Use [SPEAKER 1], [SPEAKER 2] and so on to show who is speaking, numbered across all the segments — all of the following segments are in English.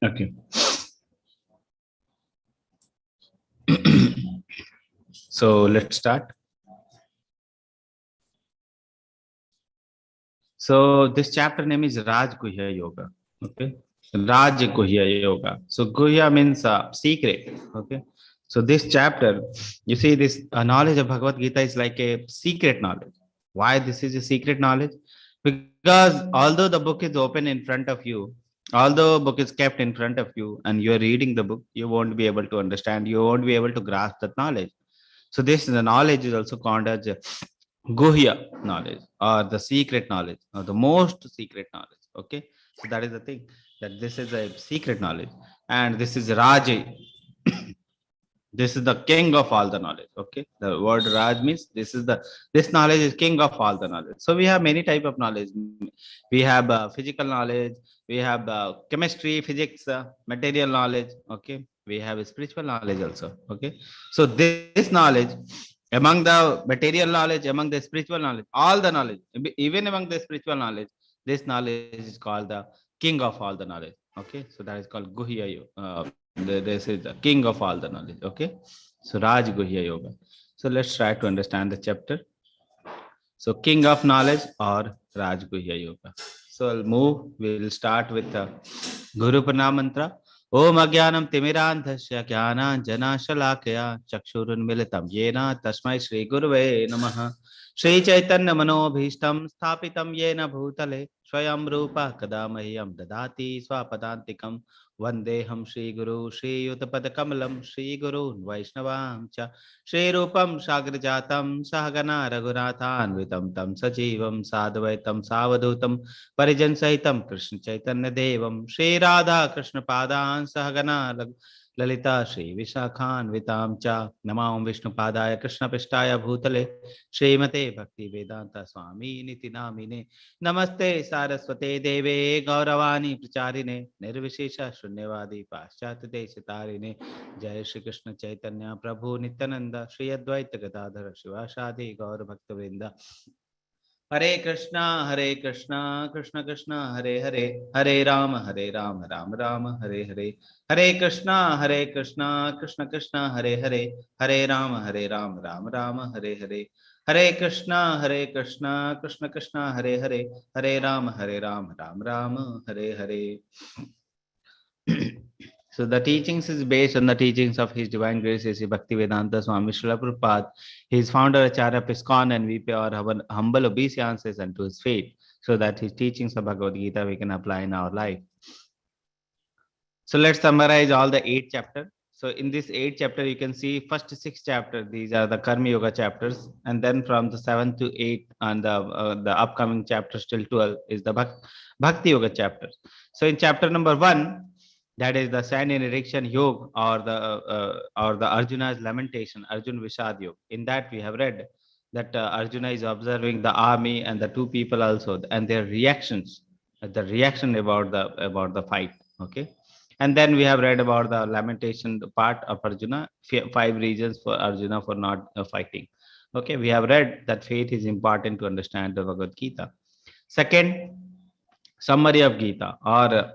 [SPEAKER 1] Okay. So let's start. So this chapter name is Raj Guhya Yoga. Okay. Raj Guhya Yoga. So Guhya means secret. Okay. So this chapter, you see, this knowledge of Bhagavad Gita is like a secret knowledge. Why this is a secret knowledge? Because although the book is open in front of you, although book is kept in front of you, and you are reading the book, you won't be able to understand. You won't be able to grasp that knowledge. So this the knowledge is also called as Guhya knowledge or the secret knowledge or the most secret knowledge. Okay, so that is the thing, that this is a secret knowledge, and this is Raji. This is the king of all the knowledge. Okay, the word Raj means this knowledge is king of all the knowledge. So we have many type of knowledge. We have physical knowledge, we have chemistry, physics, material knowledge. Okay, we have spiritual knowledge also. Okay, so this knowledge, among the material knowledge, among the spiritual knowledge, all the knowledge, even among the spiritual knowledge, this knowledge is called the king of all the knowledge. Okay, so that is called Guhya. This is the king of all the knowledge. Okay, so Raj Guhya Yoga. So let's try to understand the chapter. So king of knowledge or Raj Guhya Yoga. So I'll move. We'll start with the Guru Pranam mantra. Om Agyanam Timirandhasya Jnana Shalakaya Chakshurunmilitam Yena Tasmai Shri Guruve Namaha. Shri Chaitanya Manobhishtam Sthapitam Yena Bhutale Swayam Rupa Kadamahyam Dadati Swapadantikam Vandeham Shri Guru Shri Yutapad Shri Guru Vaishnavam Cha Shri Rupam Sagrajatam Sahagana Raghunathanvitam Tam Sajivam Sadvaitam Savadutam Parijan Sahitam Krishna Chaitanya Devam Shri Radha Krishna Padan Sahagana Lalita Shri Vishakhan Vitam Cha Namam Vishnu Padaya Krishna Pishtaya Bhutale Srimate Bhakti Vedanta Swami Niti Namine Namaste Saraswate Deve Gauravani Pracharine Nirvishesha Shunyavadi Paschat Deshitarine Jai Shri Krishna Chaitanya Prabhu Nityananda Shri Advaita Gadadhara Shivashadi Gaur Bhakta Vrinda Hare Krishna, Krishna Krishna, Hare Hare, Hare Rama, Rama Rama, Hare Hare, Hare Krishna, Krishna Krishna, Hare Hare, Hare Rama, Rama Rama, Hare Hare, Hare Krishna, Krishna Krishna, Hare Hare, Hare Rama, Rama Rama, Hare Hare. So the teachings is based on the teachings of His Divine Grace Sri Bhaktivedanta Swami Srila Prabhupada. He is founder Acharya of ISKCON, and we pay our humble obeisances unto his faith, so that his teachings of Bhagavad Gita we can apply in our life. So let's summarize all the 8 chapters. So in this 8 chapter, you can see first 6 chapters, these are the Karma Yoga chapters, and then from the 7 to 8 and the upcoming chapters till 12 is the Bhakti Yoga chapters. So in chapter number 1, that is the sand in erection yoga, or the Arjuna's lamentation, Arjun Vishad yoga. In that we have read that Arjuna is observing the army and the 2 people also, and their reactions, the reaction about the fight. Okay, and then we have read about the lamentation part of Arjuna, 5 reasons for Arjuna for not fighting. Okay, we have read that faith is important to understand the Bhagavad Gita. Second, summary of Gita, or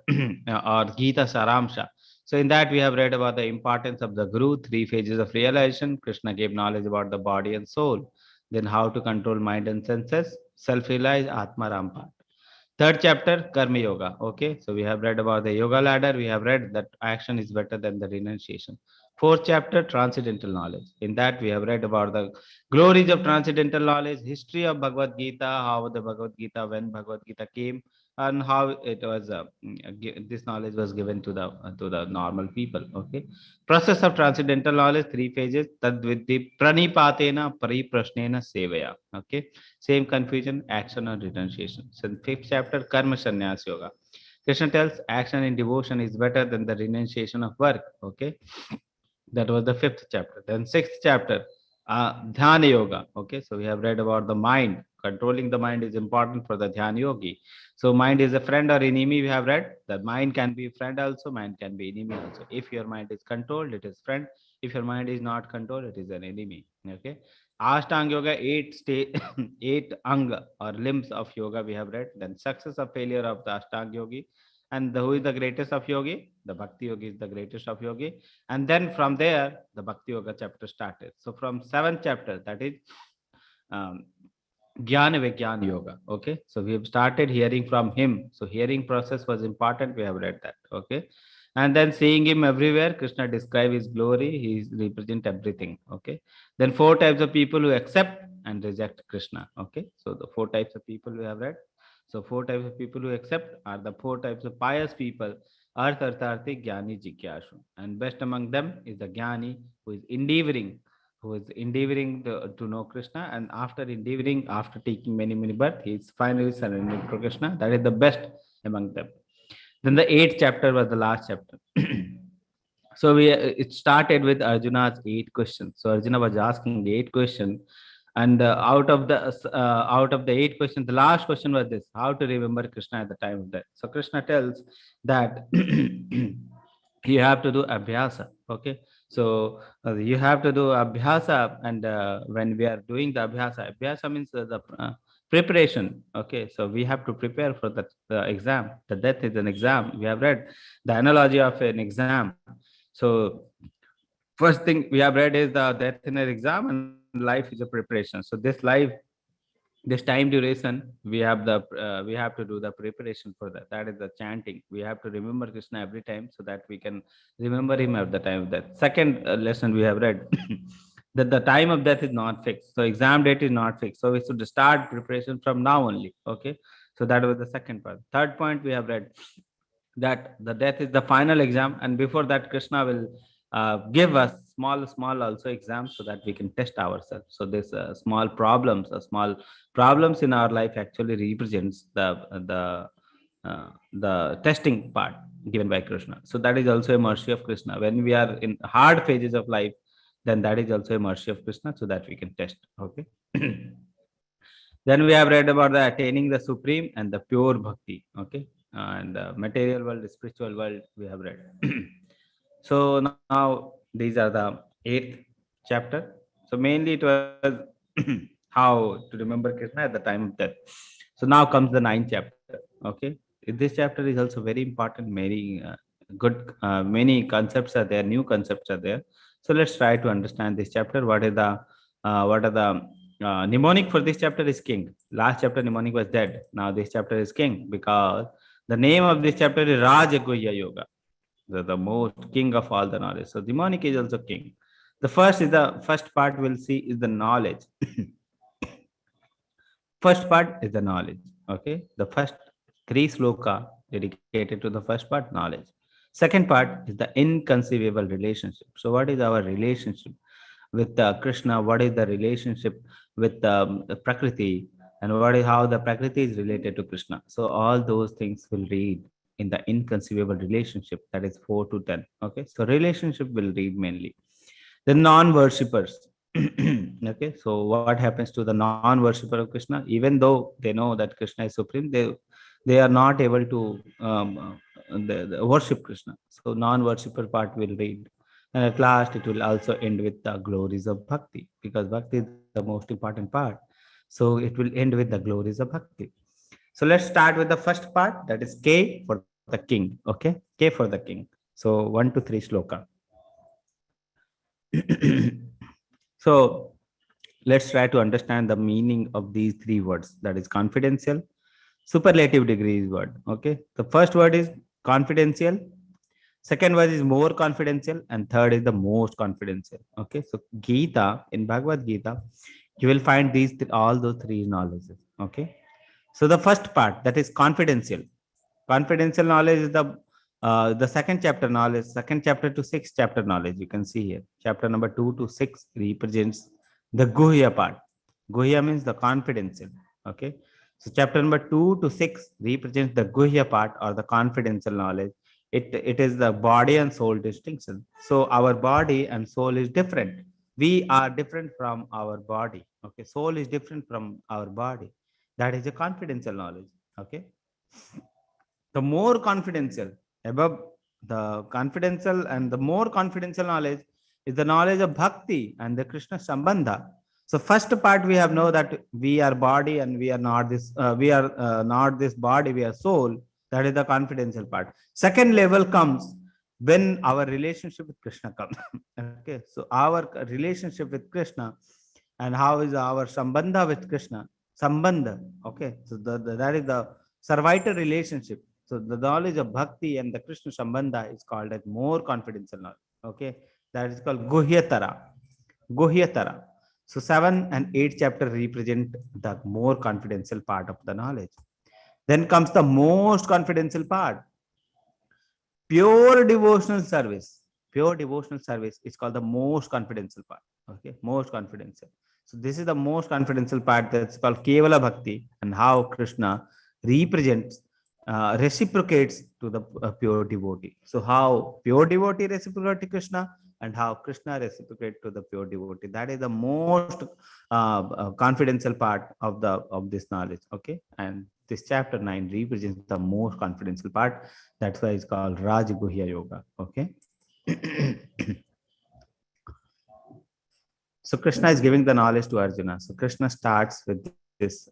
[SPEAKER 1] or Gita Saramsha. So in that we have read about the importance of the Guru, 3 phases of realization. Krishna gave knowledge about the body and soul, then how to control mind and senses, self-realized Atma Rampart. Third chapter, Karma Yoga. Okay, so we have read about the yoga ladder. We have read that action is better than the renunciation. Fourth chapter, Transcendental Knowledge. In that, we have read about the glories of transcendental knowledge, history of Bhagavad Gita, how the Bhagavad Gita, when Bhagavad Gita came, and how it was this knowledge was given to the normal people. Okay, process of transcendental knowledge, 3 phases. Tad vidhi pranipatena pariprashnena sevaya. Okay, same confusion, action or renunciation. So in 5th chapter, Karma Sannyas Yoga. Krishna tells action in devotion is better than the renunciation of work. Okay, that was the 5th chapter. Then 6th chapter, Dhyana Yoga. Okay, so we have read about the mind. Controlling the mind is important for the Dhyana Yogi. So mind is a friend or enemy. We have read that mind can be friend also, mind can be enemy also. If your mind is controlled, it is friend. If your mind is not controlled, it is an enemy. Okay. Ashtanga Yoga, 8 8 anga or limbs of yoga we have read. Then success or failure of the Ashtanga Yogi. And who is the greatest of yogi? The Bhakti Yogi is the greatest of yogi. And then from there, the Bhakti Yoga chapter started. So from seventh chapter, that is um, Jnana Vigyan Yoga. Okay. So we have started hearing from him. So hearing process was important. We have read that. Okay. And then seeing him everywhere, Krishna describe his glory. He represent everything. Okay. Then four types of people who accept and reject Krishna. Okay. So the four types of people we have read. So four types of people who accept are the four types of pious people. Arth, Artharthi, Jnani, Jigyashu. And best among them is the Jnani who is endeavoring to know Krishna, and after endeavoring, after taking many births, he is finally surrendering to Krishna. That is the best among them. Then the eighth chapter was the last chapter. So we it started with Arjuna's 8 questions. So Arjuna was asking 8 questions, and out of the 8 questions, the last question was this: how to remember Krishna at the time of death. So Krishna tells that you have to do abhyasa. Okay, so you have to do abhyasa, and when we are doing the abhyasa means the preparation. Okay, so we have to prepare for the exam. The death is an exam. We have read the analogy of an exam. So first thing we have read is the death in an exam, and life is a preparation. So this time duration, we have to do the preparation for that. That is the chanting. We have to remember Krishna every time, so that we can remember him at the time of death. Second lesson we have read that the time of death is not fixed, so exam date is not fixed, so we should start preparation from now only. Okay, so that was the second part. Third point we have read that the death is the final exam, and before that Krishna will give us small also exams, so that we can test ourselves. So this small problems in our life actually represents the testing part given by Krishna. So that is also a mercy of Krishna. When we are in hard phases of life, then that is also a mercy of Krishna, so that we can test. Okay. Then we have read about the attaining the supreme and the pure bhakti. Okay, and the material world, the spiritual world, we have read. So now these are the eighth chapter. So mainly it was how to remember Krishna at the time of death. So now comes the ninth chapter. Okay, this chapter is also very important. Many concepts are there, new concepts are there. So let's try to understand this chapter. What are the mnemonic for this chapter is king. Last chapter mnemonic was dead. Now this chapter is king, because the name of this chapter is Rajaguhya Yoga, the most king of all the knowledge. So mnemonic is also king. The first part we'll see is the knowledge. First part is the knowledge. Okay, the first three sloka dedicated to the first part, knowledge. Second part is the inconceivable relationship. So what is our relationship with Krishna? What is the relationship with the Prakriti? And what is how the Prakriti is related to Krishna? So all those things will read in the inconceivable relationship, that is 4 to 10. Okay, so relationship will read mainly. The non-worshippers. Okay, so what happens to the non-worshipper of Krishna? Even though they know that Krishna is supreme, they are not able to worship Krishna. So non-worshipper part will read, and at last it will also end with the glories of bhakti, because bhakti is the most important part. So it will end with the glories of bhakti. So let's start with the first part, that is K for the king. Okay, K for the king. So 1 to 3 sloka. So let's try to understand the meaning of these 3 words, that is confidential, superlative degree is word. Okay, the first word is confidential, second word is more confidential, and third is the most confidential. Okay, so Gita, in Bhagavad Gita, you will find all those 3 knowledges. Okay, so the first part, that is confidential. Confidential knowledge is the second chapter knowledge, second chapter to sixth chapter knowledge. You can see here, chapter number 2 to 6 represents the Guhya part. Guhya means the confidential. Okay, so chapter number 2 to 6 represents the Guhya part, or the confidential knowledge. It is the body and soul distinction. So our body and soul is different. We are different from our body. Okay, soul is different from our body. That is a confidential knowledge. Okay, the more confidential, above the confidential and the more confidential knowledge, is the knowledge of bhakti and the Krishna sambandha. So first part we have know that we are body and we are not this body, we are soul. That is the confidential part. Second level comes when our relationship with Krishna comes. Okay, so our relationship with Krishna and how is our sambandha with Krishna? Sambandha. Okay, so that is the servitor relationship. So the knowledge of bhakti and the Krishna sambandha is called as more confidential knowledge. Okay, that is called Guhyatara. Guhyatara. So 7 and 8 chapter represent the more confidential part of the knowledge. Then comes the most confidential part, pure devotional service. Pure devotional service is called the most confidential part. Okay, most confidential. So this is the most confidential part, that's called Kevala Bhakti, and how Krishna represents, reciprocates to the pure devotee. So how pure devotee reciprocate to Krishna, and how Krishna reciprocate to the pure devotee. That is the most confidential part of this knowledge. Okay, and this chapter 9 represents the most confidential part. That's why it's called Raj Guhya Yoga. Okay. So Krishna is giving the knowledge to Arjuna. So Krishna starts with this.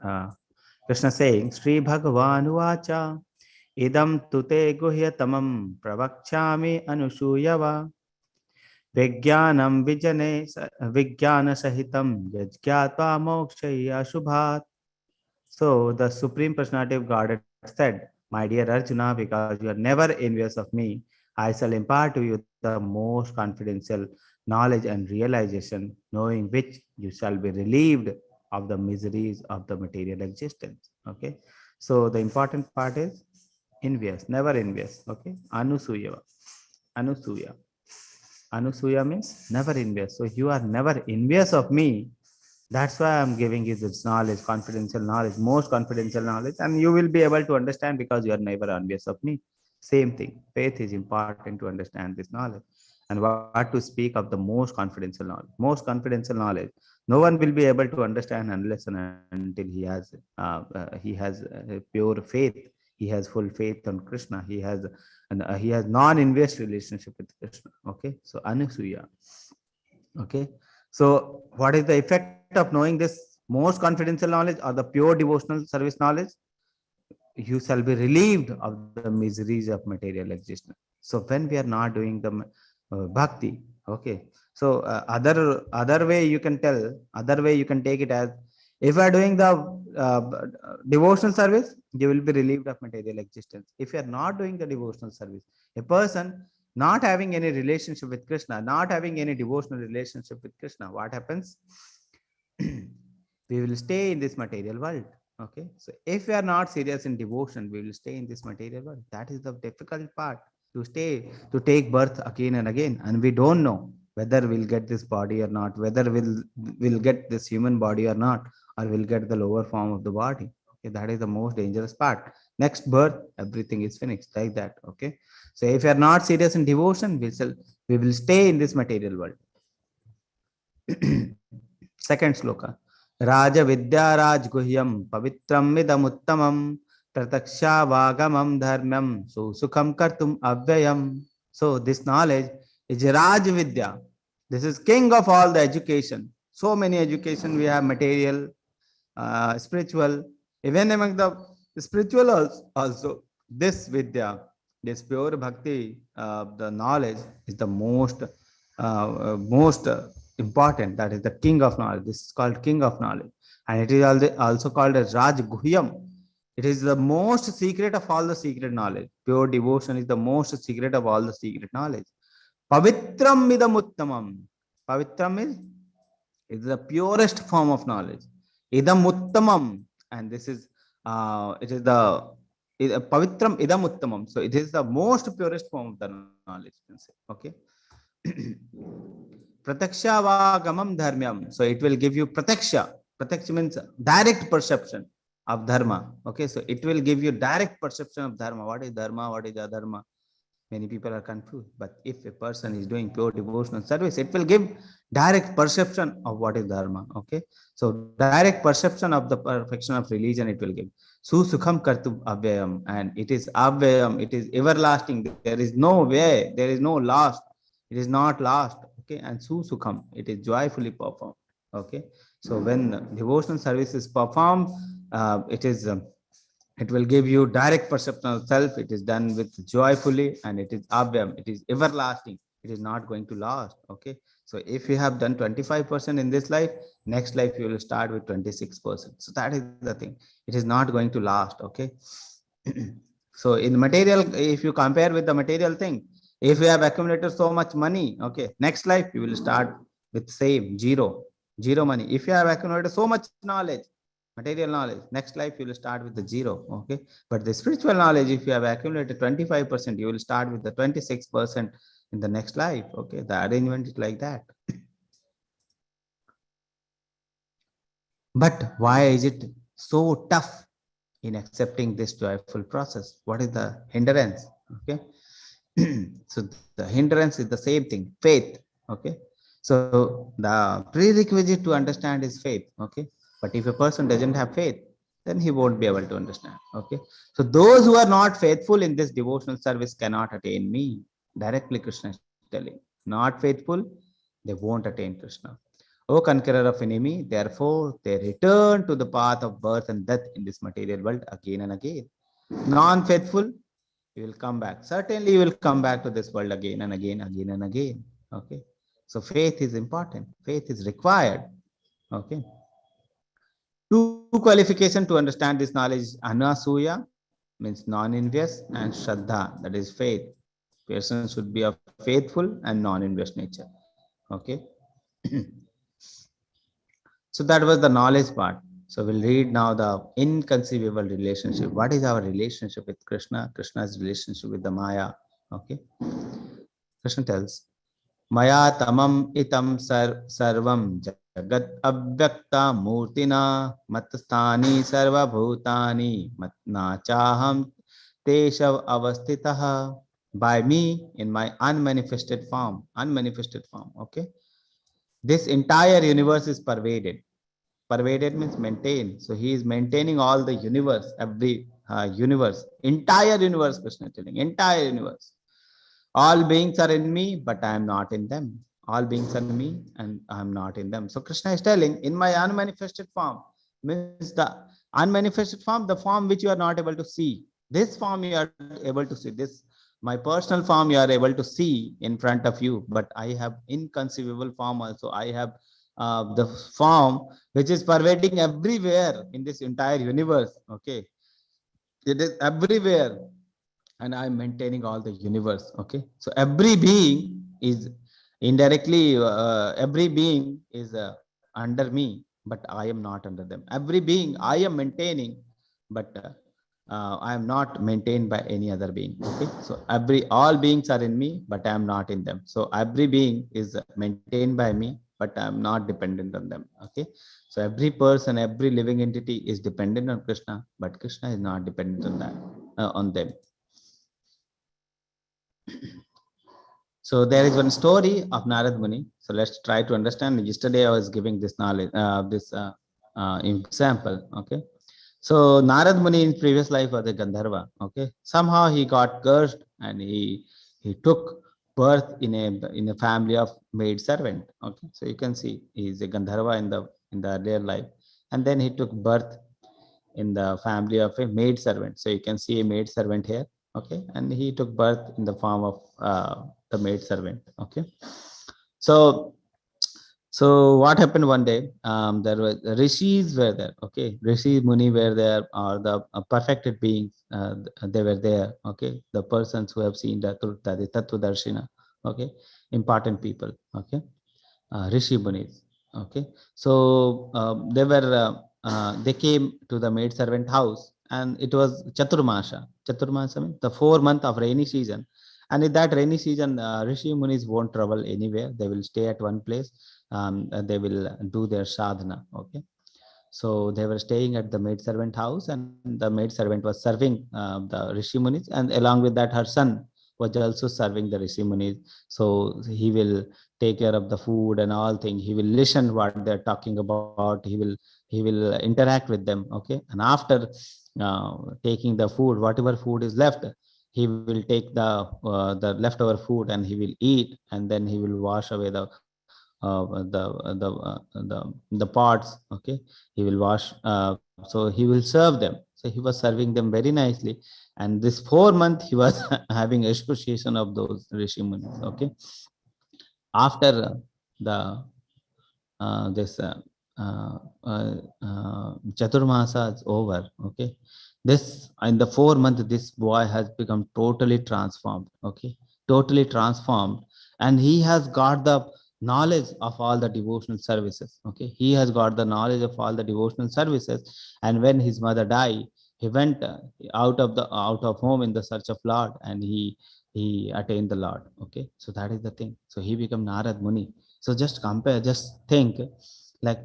[SPEAKER 1] Krishna saying, Sri Bhagavan Vacha Idam Tute Guhya Tamam Pravakchami Anusuyava Vijnanam Vijnana Sahitam Yajgyatva Mokshaya Shubhat. So the Supreme Personality of Godhead said, my dear Arjuna, because you are never envious of me, I shall impart to you the most confidential knowledge and realization, knowing which you shall be relieved of the miseries of the material existence. Okay. So the important part is envious, never envious. Okay. Anusuya. Anusuya. Anusuya means never envious. So you are never envious of me. That's why I'm giving you this knowledge, confidential knowledge, most confidential knowledge, and you will be able to understand because you are never envious of me. Same thing. Faith is important to understand this knowledge. And what to speak of the most confidential knowledge. Most confidential knowledge. No one will be able to understand unless and until he has pure faith. He has full faith on Krishna. He has non-envious relationship with Krishna. Okay. So Anusuya. Okay. So what is the effect of knowing this most confidential knowledge or the pure devotional service knowledge? You shall be relieved of the miseries of material existence. So when we are not doing the bhakti, okay. So other way you can tell, other way you can take it as, if you are doing the devotional service, you will be relieved of material existence. If you are not doing the devotional service, a person not having any relationship with Krishna, not having any devotional relationship with Krishna, what happens? We will stay in this material world. Okay. So if we are not serious in devotion, we will stay in this material world. That is the difficult part, to stay, to take birth again and again. And we don't know whether we'll get this body or not, whether we'll get this human body or not, or we'll get the lower form of the body. Okay. That is the most dangerous part. Next birth, everything is finished like that. Okay. So if you are not serious in devotion, we will stay in this material world. Second sloka. Raja Vidya Raj Guhyam Pavitram Midamuttamam Prataksha Vagamam Dharmam Sukham Kartum Avyayam. So this knowledge is Raj Vidya. This is king of all the education. So many education we have, material, spiritual, even among the spiritual also. This Vidya, this pure bhakti, the knowledge is the most important. That is the king of knowledge. This is called king of knowledge, and it is also called as Raj Guhyam. It is the most secret of all the secret knowledge. Pure devotion is the most secret of all the secret knowledge. Pavitram idamuttamam. Pavitram is the purest form of knowledge. Idamuttamam, and this is it is the Pavitram idamuttamam. So it is the most purest form of the knowledge. You can say. Okay. Prataksha vagamam dharmyam. So it will give you prataksha. Prataksha means direct perception of dharma. Okay, so it will give you direct perception of dharma. What is dharma? What is adharma? Many people are confused. But if a person is doing pure devotional service, it will give direct perception of what is dharma. Okay, so direct perception of the perfection of religion it will give. Su sukham kartu avyayam, and it is avyayam. It is everlasting. There is no way. There is no last. It is not last. Okay, and su sukham, it is joyfully performed. Okay, so when devotional service is performed, it is It will give you direct perception of self. It is done with joyfully, and it is avyam. It is everlasting. It is not going to last. Okay. So if you have done 25% in this life, next life you will start with 26%. So that is the thing. It is not going to last. Okay. So in material, if you compare with the material thing, if you have accumulated so much money, okay, next life you will start with same zero money. If you have accumulated so much knowledge, material knowledge, next life you will start with the zero. Okay. But the spiritual knowledge, if you have accumulated 25%, you will start with the 26% in the next life. Okay. The arrangement is like that. But why is it so tough in accepting this joyful process? What is the hindrance? Okay. So the hindrance is the same thing, faith. Okay. So the prerequisite to understand is faith. Okay. But if a person doesn't have faith, then he won't be able to understand. Okay. So those who are not faithful in this devotional service cannot attain me. Directly Krishna is telling. Not faithful, they won't attain Krishna. O conqueror of enemy, therefore they return to the path of birth and death in this material world again and again. Non-faithful, you will come back. Certainly, you will come back to this world again and again, again and again. Okay. So faith is important. Faith is required. Okay. Two qualification to understand this knowledge is anasuya, means non-envious, and shraddha, that is faith. Person should be a faithful and non-envious nature. Okay. So that was the knowledge part. So we'll read now the inconceivable relationship. What is our relationship with Krishna? Krishna's relationship with the Maya. Okay. Krishna tells, Maya tamam itam sarvam jagat avyakta murtina matsthani sarva bhutani matna chaham teshav avastitaha. By me in my unmanifested form. Unmanifested form. Okay. This entire universe is pervaded. Pervaded means maintain. So he is maintaining all the universe, every universe, entire universe, Krishna is telling, entire universe. All beings are in me, but I am not in them. All beings are in me and I am not in them. So Krishna is telling, in my unmanifested form, means the unmanifested form, the form which you are not able to see. This form you are able to see. This, my personal form you are able to see in front of you, but I have inconceivable form also. I have the form which is pervading everywhere in this entire universe. Okay. It is everywhere, and I'm maintaining all the universe. Okay. So every being is indirectly, every being is under me, but I am not under them. Every being I am maintaining, but I am not maintained by any other being. Okay. So all beings are in me, but I am not in them. So every being is maintained by me, but I am not dependent on them. Okay. So every person, every living entity is dependent on Krishna, but Krishna is not dependent on that, on them. So there is one story of Narad Muni. So let's try to understand. Yesterday I was giving this knowledge, example. Okay. So Narad Muni in previous life was a Gandharva. Okay. Somehow he got cursed and he took birth in a family of maid servant. Okay. So you can see he is a Gandharva in the earlier life, and then he took birth in the family of a maid servant. So you can see a maid servant here. Okay. And he took birth in the form of the maid servant. Okay. So what happened one day? There were rishis were there. Okay. Rishi Muni were there, or the perfected beings. They were there. Okay. The persons who have seen the Tattva Darshina. Okay. Important people. Okay. Rishi Munis. Okay. So they came to the maid servant house, and it was Chaturmasha. Chaturmasha means the 4 month of rainy season. And in that rainy season, Rishi Munis won't travel anywhere. They will stay at one place. They will do their sadhana. Okay. So they were staying at the maid servant house, and the maid servant was serving the Rishi Munis, and along with that, her son was also serving the Rishi Munis. So he will take care of the food and all things. He will listen what they're talking about. He will interact with them. Okay, and after taking the food, whatever food is left, he will take the leftover food and he will eat, and then he will wash away the pots. Okay, he will wash. So he will serve them. So So he was serving them very nicely. And this 4 month he was having association of those Rishi Munis. Okay. After the this uh, uh, Chaturmasa is over. Okay, this in the 4 month, this boy has become totally transformed. Okay, totally transformed, and he has got the knowledge of all the devotional services. Okay, he has got the knowledge of all the devotional services, and when his mother died, he went out of home in the search of Lord, and he attained the Lord. Okay, so that is the thing. So he became Narad Muni. So just compare, just think, like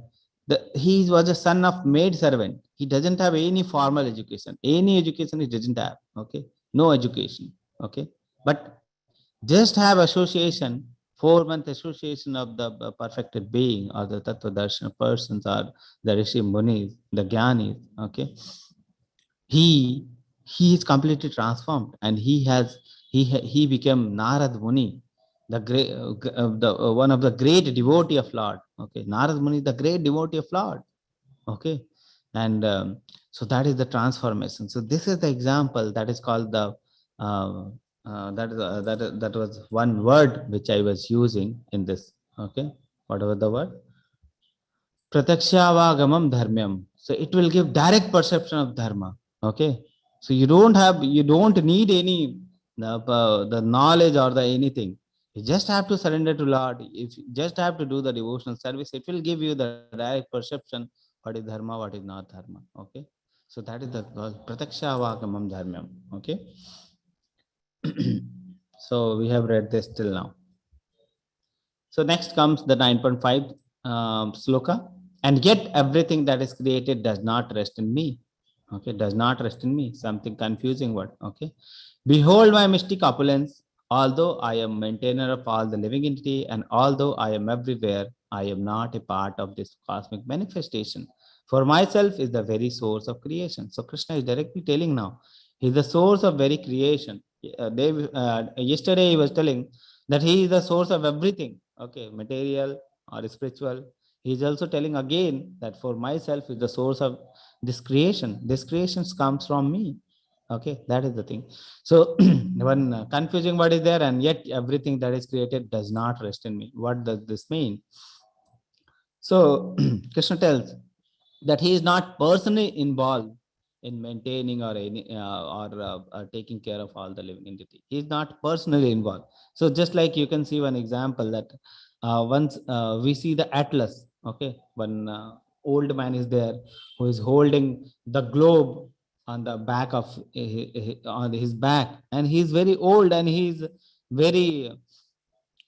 [SPEAKER 1] he was a son of maid servant. He doesn't have any formal education. Any education he doesn't have. Okay, no education. Okay, but just have association, 4 month association of the perfected being or the Tattva Darshana persons or the Rishi Munis, the Gyanis. Okay, he he is completely transformed, and he became Narad Muni, the great one of the great devotee of Lord. Okay, Narad Muni, the great devotee of Lord. Okay, and so that is the transformation. So this is the example that is called the uh, that was one word which I was using in this. Okay, whatever the word, Pratyakshavagamam dharmyam. So it will give direct perception of dharma. Okay. So you don't need any the knowledge or the anything. You just have to surrender to Lord. If you just have to do the devotional service, it will give you the direct perception what is dharma, what is not dharma. Okay. So that is the Pratyakshavagamam dharmyam. Okay. So we have read this till now. So next comes the 9.5 sloka. And yet everything that is created does not rest in me. Okay, does not rest in me. Something confusing word. Okay. Behold my mystic opulence. Although I am maintainer of all the living entity, and although I am everywhere, I am not a part of this cosmic manifestation. For myself is the very source of creation. So Krishna is directly telling now, he is the source of very creation. Yesterday he was telling that he is the source of everything. Okay, material or spiritual. He is also telling again that for myself is the source of this creation. This creation comes from me. Okay, that is the thing. So one confusing word is there, and yet everything that is created does not rest in me. What does this mean? So Krishna tells that he is not personally involved in maintaining or any taking care of all the living entity. He is not personally involved. So just like you can see one example that once we see the atlas. Okay, one old man is there who is holding the globe on the back of on his back, and he is very old, and he is very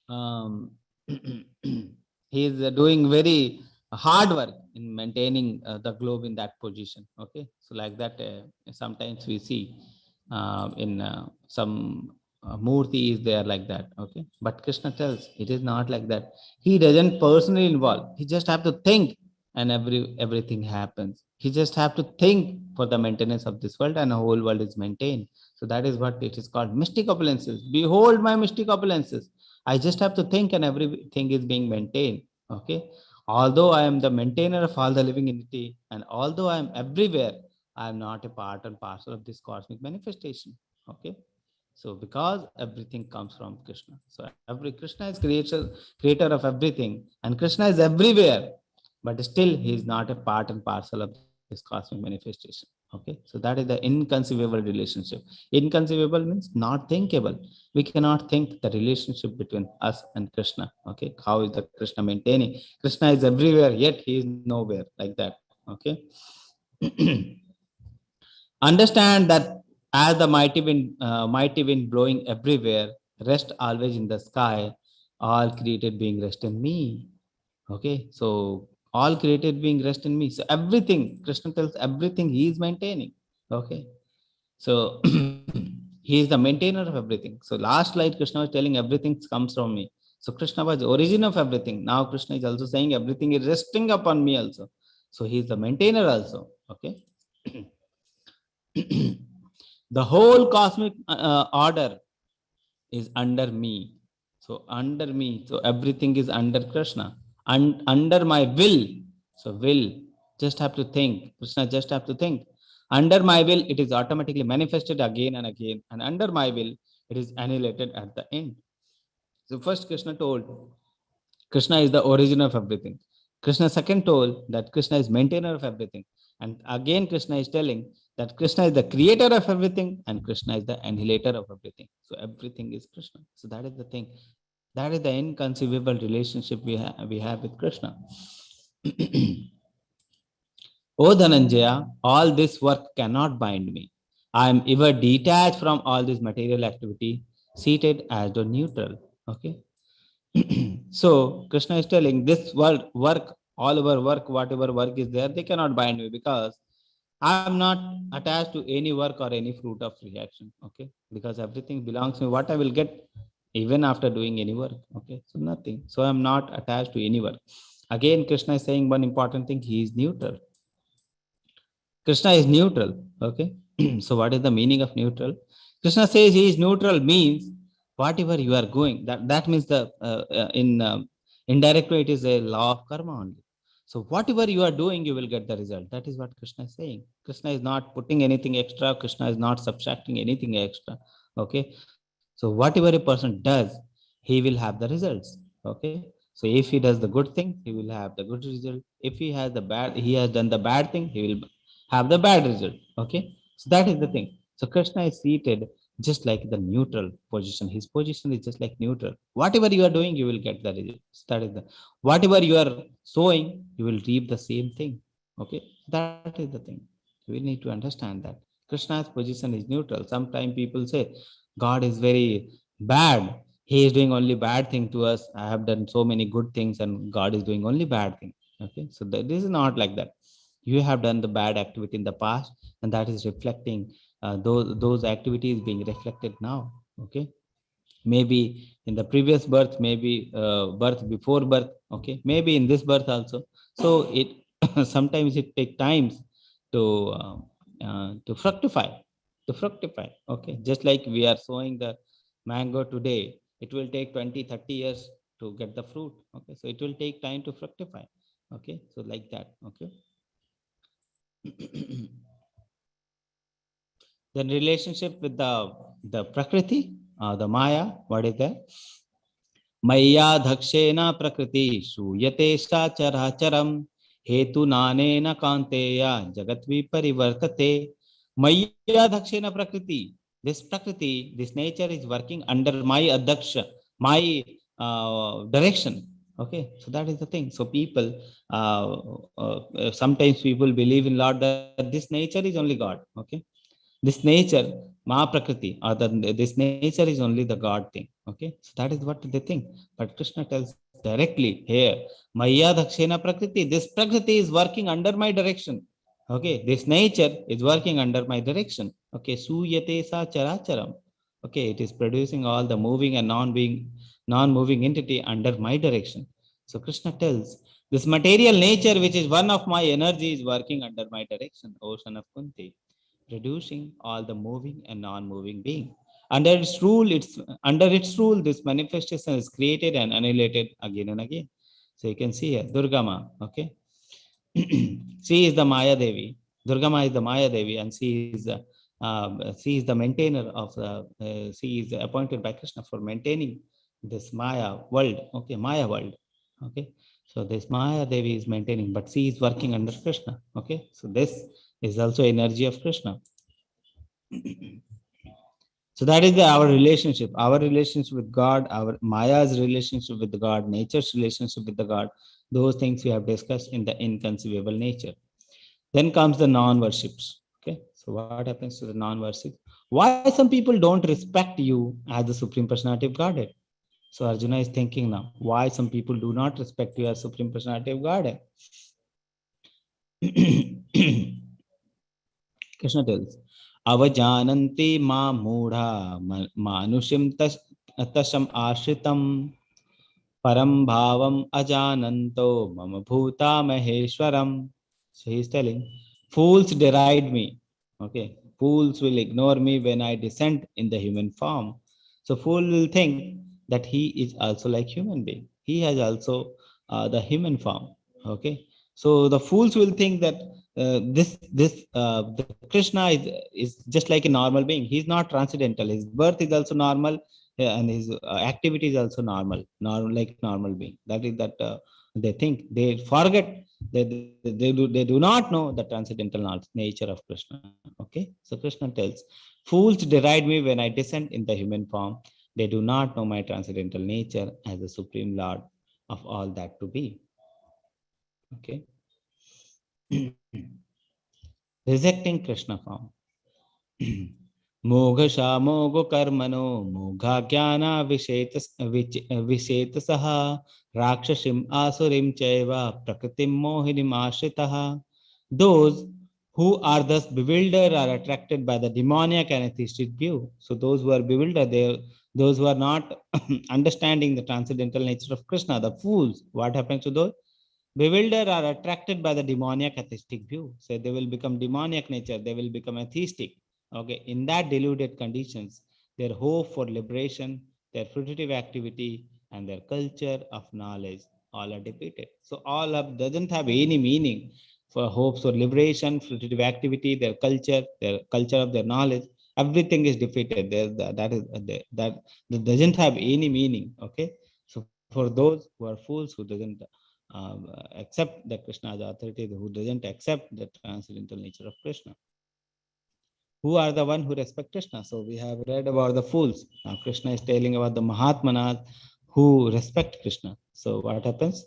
[SPEAKER 1] um, he is doing very hard work in maintaining the globe in that position. Okay, so like that, sometimes we see in some murti is there like that. Okay, but Krishna tells it is not like that. He doesn't personally involve. He just have to think, and everything happens. He just have to think for the maintenance of this world, and the whole world is maintained. So that is what it is called mystic opulences. Behold my mystic opulences. I just have to think, and everything is being maintained. Okay. Although I am the maintainer of all the living entity, and although I am everywhere, I am not a part and parcel of this cosmic manifestation. Okay. So because everything comes from Krishna. So every Krishna is creator of everything, and Krishna is everywhere, but still he is not a part and parcel of this cosmic manifestation. Okay. So that is the inconceivable relationship. Inconceivable means not thinkable. We cannot think the relationship between us and Krishna. Okay, how is the Krishna maintaining? Krishna is everywhere, yet he is nowhere, like that. Okay. Understand that as the mighty wind blowing everywhere, rest always in the sky, all created being rest in me. Okay, so all created being rest in me. So everything, Krishna tells everything he is maintaining. Okay, so he is the maintainer of everything. So last slide, Krishna was telling everything comes from me. So Krishna was the origin of everything. Now Krishna is also saying everything is resting upon me also. So he is the maintainer also. Okay. The whole cosmic order is under me. So under me. So everything is under Krishna. And under my will. So will. Just have to think. Krishna just have to think. Under my will, it is automatically manifested again and again. And under my will, it is annihilated at the end. So first Krishna told Krishna is the origin of everything. Krishna second told that Krishna is maintainer of everything. And again Krishna is telling that Krishna is the creator of everything and Krishna is the annihilator of everything. So everything is Krishna. So that is the thing. That is the inconceivable relationship we have with Krishna. O Dhananjaya, all this work cannot bind me. I am ever detached from all this material activity, seated as the neutral. Okay. So Krishna is telling this work, all our work, whatever work is there, they cannot bind me because I am not attached to any work or any fruit of reaction. Okay. Because everything belongs to me. What I will get even after doing any work. Okay. So nothing. So I'm not attached to any work. Again, Krishna is saying one important thing. He is neutral. Krishna is neutral. Okay. So what is the meaning of neutral? Krishna says he is neutral means whatever you are going, that means the in indirect way it is a law of karma only. So whatever you are doing, you will get the result. That is what Krishna is saying. Krishna is not putting anything extra. Krishna is not subtracting anything extra. Okay. So whatever a person does, he will have the results. Okay. So if he does the good thing, he will have the good result. If he has done the bad thing, he will have the bad result. Okay. So that is the thing. So Krishna is seated just like the neutral position. His position is just like neutral. Whatever you are doing, you will get the results. That is the whatever you are sowing, you will reap the same thing. Okay. That is the thing. We need to understand that. Krishna's position is neutral. Sometimes people say God is very bad. He is doing only bad thing to us. I have done so many good things and God is doing only bad thing. Okay. So this is not like that. You have done the bad activity in the past and that is reflecting those activities being reflected now. Okay. Maybe in the previous birth, maybe birth before birth. Okay. Maybe in this birth also. So it sometimes it take times to fructify, okay. Just like we are sowing the mango today, it will take 20-30 years to get the fruit. Okay. So it will take time to fructify. Okay. So like that. Okay. Then relationship with the prakriti, the maya. What is that? Maya dhakshena prakriti shuyate characharam hetu nanena kanteya jagat viparivartate. Maya dhakshena prakriti. This nature is working under my adhaksha, my direction. Okay, so that is the thing. So people, sometimes people believe in Lord that this nature is only God. Okay, this nature, Mahaprakriti, or this nature is only the God thing. Okay, so that is what they think. But Krishna tells directly here, Maya Dakshena Prakriti, this Prakriti is working under my direction. Okay, this nature is working under my direction. Okay, Suyate Sa Characharam. Okay, it is producing all the moving and non-moving entity under my direction. So Krishna tells, this material nature, which is one of my energy, is working under my direction, O son of Kunti, producing all the moving and non-moving being. Under its rule, this manifestation is created and annihilated again and again. So you can see here, Durga Ma, okay. She is the Maya Devi. Durga Ma is the Maya Devi, and she is the maintainer of she is appointed by Krishna for maintaining this Maya world. Okay, Maya world. Okay, so this Maya Devi is maintaining, but she is working under Krishna. Okay, so this is also energy of Krishna. So that is our relationship with God, our Maya's relationship with the God, nature's relationship with the God. Those things we have discussed in the inconceivable nature. Then comes the non-worships. Okay, so what happens to the non-worships? Why some people don't respect you as the Supreme Personality of Godhead? So Arjuna is thinking now, why some people do not respect you as Supreme Personality of Godhead? Krishna tells, Avajananti ma mudha manushim tasham ashritam param bhavam ajananto mama bhuta maheshwaram. So he is telling, fools deride me. Okay, fools will ignore me when I descend in the human form. So fool will think that he is also like human being. He has also the human form. Okay, so the fools will think that the Krishna is just like a normal being. He's not transcendental. His birth is also normal, and his activity is also normal like normal being. That is that they think they forget. They do not know the transcendental nature of Krishna. Okay, so Krishna tells, "Fools deride me when I descend in the human form. They do not know my transcendental nature as the supreme Lord of all that to be." Okay. Rejecting Krishna form. मोघशा मोघ कर्मणो मोघा ज्ञाना विशेत सह राक्षसीम आसुरीम चैव प्रकृतिम मोहिनीम आश्रितः. Those who are thus bewildered are attracted by the demoniac and atheistic view. So those who are bewildered, those who are not understanding the transcendental nature of Krishna, the fools, what happens to those? Bewildered are attracted by the demoniac atheistic view. So they will become demoniac nature, they will become atheistic. Okay, in that deluded conditions, their hope for liberation, their fruitive activity, and their culture of knowledge all are defeated. So all of doesn't have any meaning for hopes for liberation, fruitive activity, their culture of their knowledge. Everything is defeated. That doesn't have any meaning. Okay, so for those who are fools who doesn't accept the Krishna's authority, who doesn't accept the transcendental nature of Krishna. Who are the one who respect Krishna? So we have read about the fools. Now Krishna is telling about the Mahatmanas who respect Krishna. So what happens?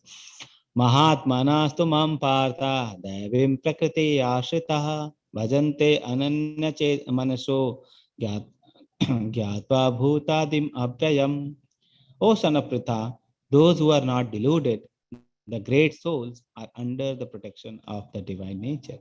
[SPEAKER 1] Mahatmanastu mam partha devim prakriti ashritaha bhajante ananya chet manaso gyatva bhutadim abhyayam. O son of Pritha, those who are not deluded, the great souls, are under the protection of the divine nature.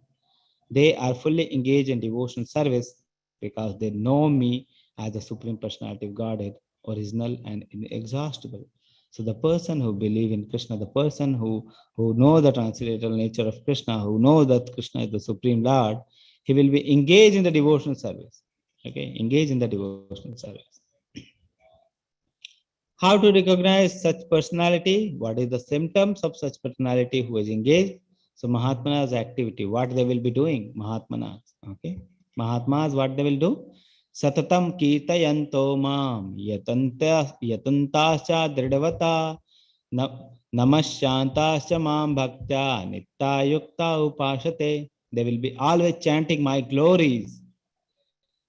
[SPEAKER 1] They are fully engaged in devotional service because they know me as the Supreme Personality of Godhead, original and inexhaustible. So the person who believes in Krishna, the person who know the transcendental nature of Krishna, who know that Krishna is the Supreme Lord, he will be engaged in the devotional service. Okay, engaged in the devotional service. How to recognize such personality? What is the symptoms of such personality who is engaged? So Mahatmanas activity, what they will be doing? Mahatmanas, okay. Mahatmas, what they will do? Satatam kirtayanto mam yatantascha dridavata namasyantascha mam bhaktya nitta yukta upashate. They will be always chanting my glories,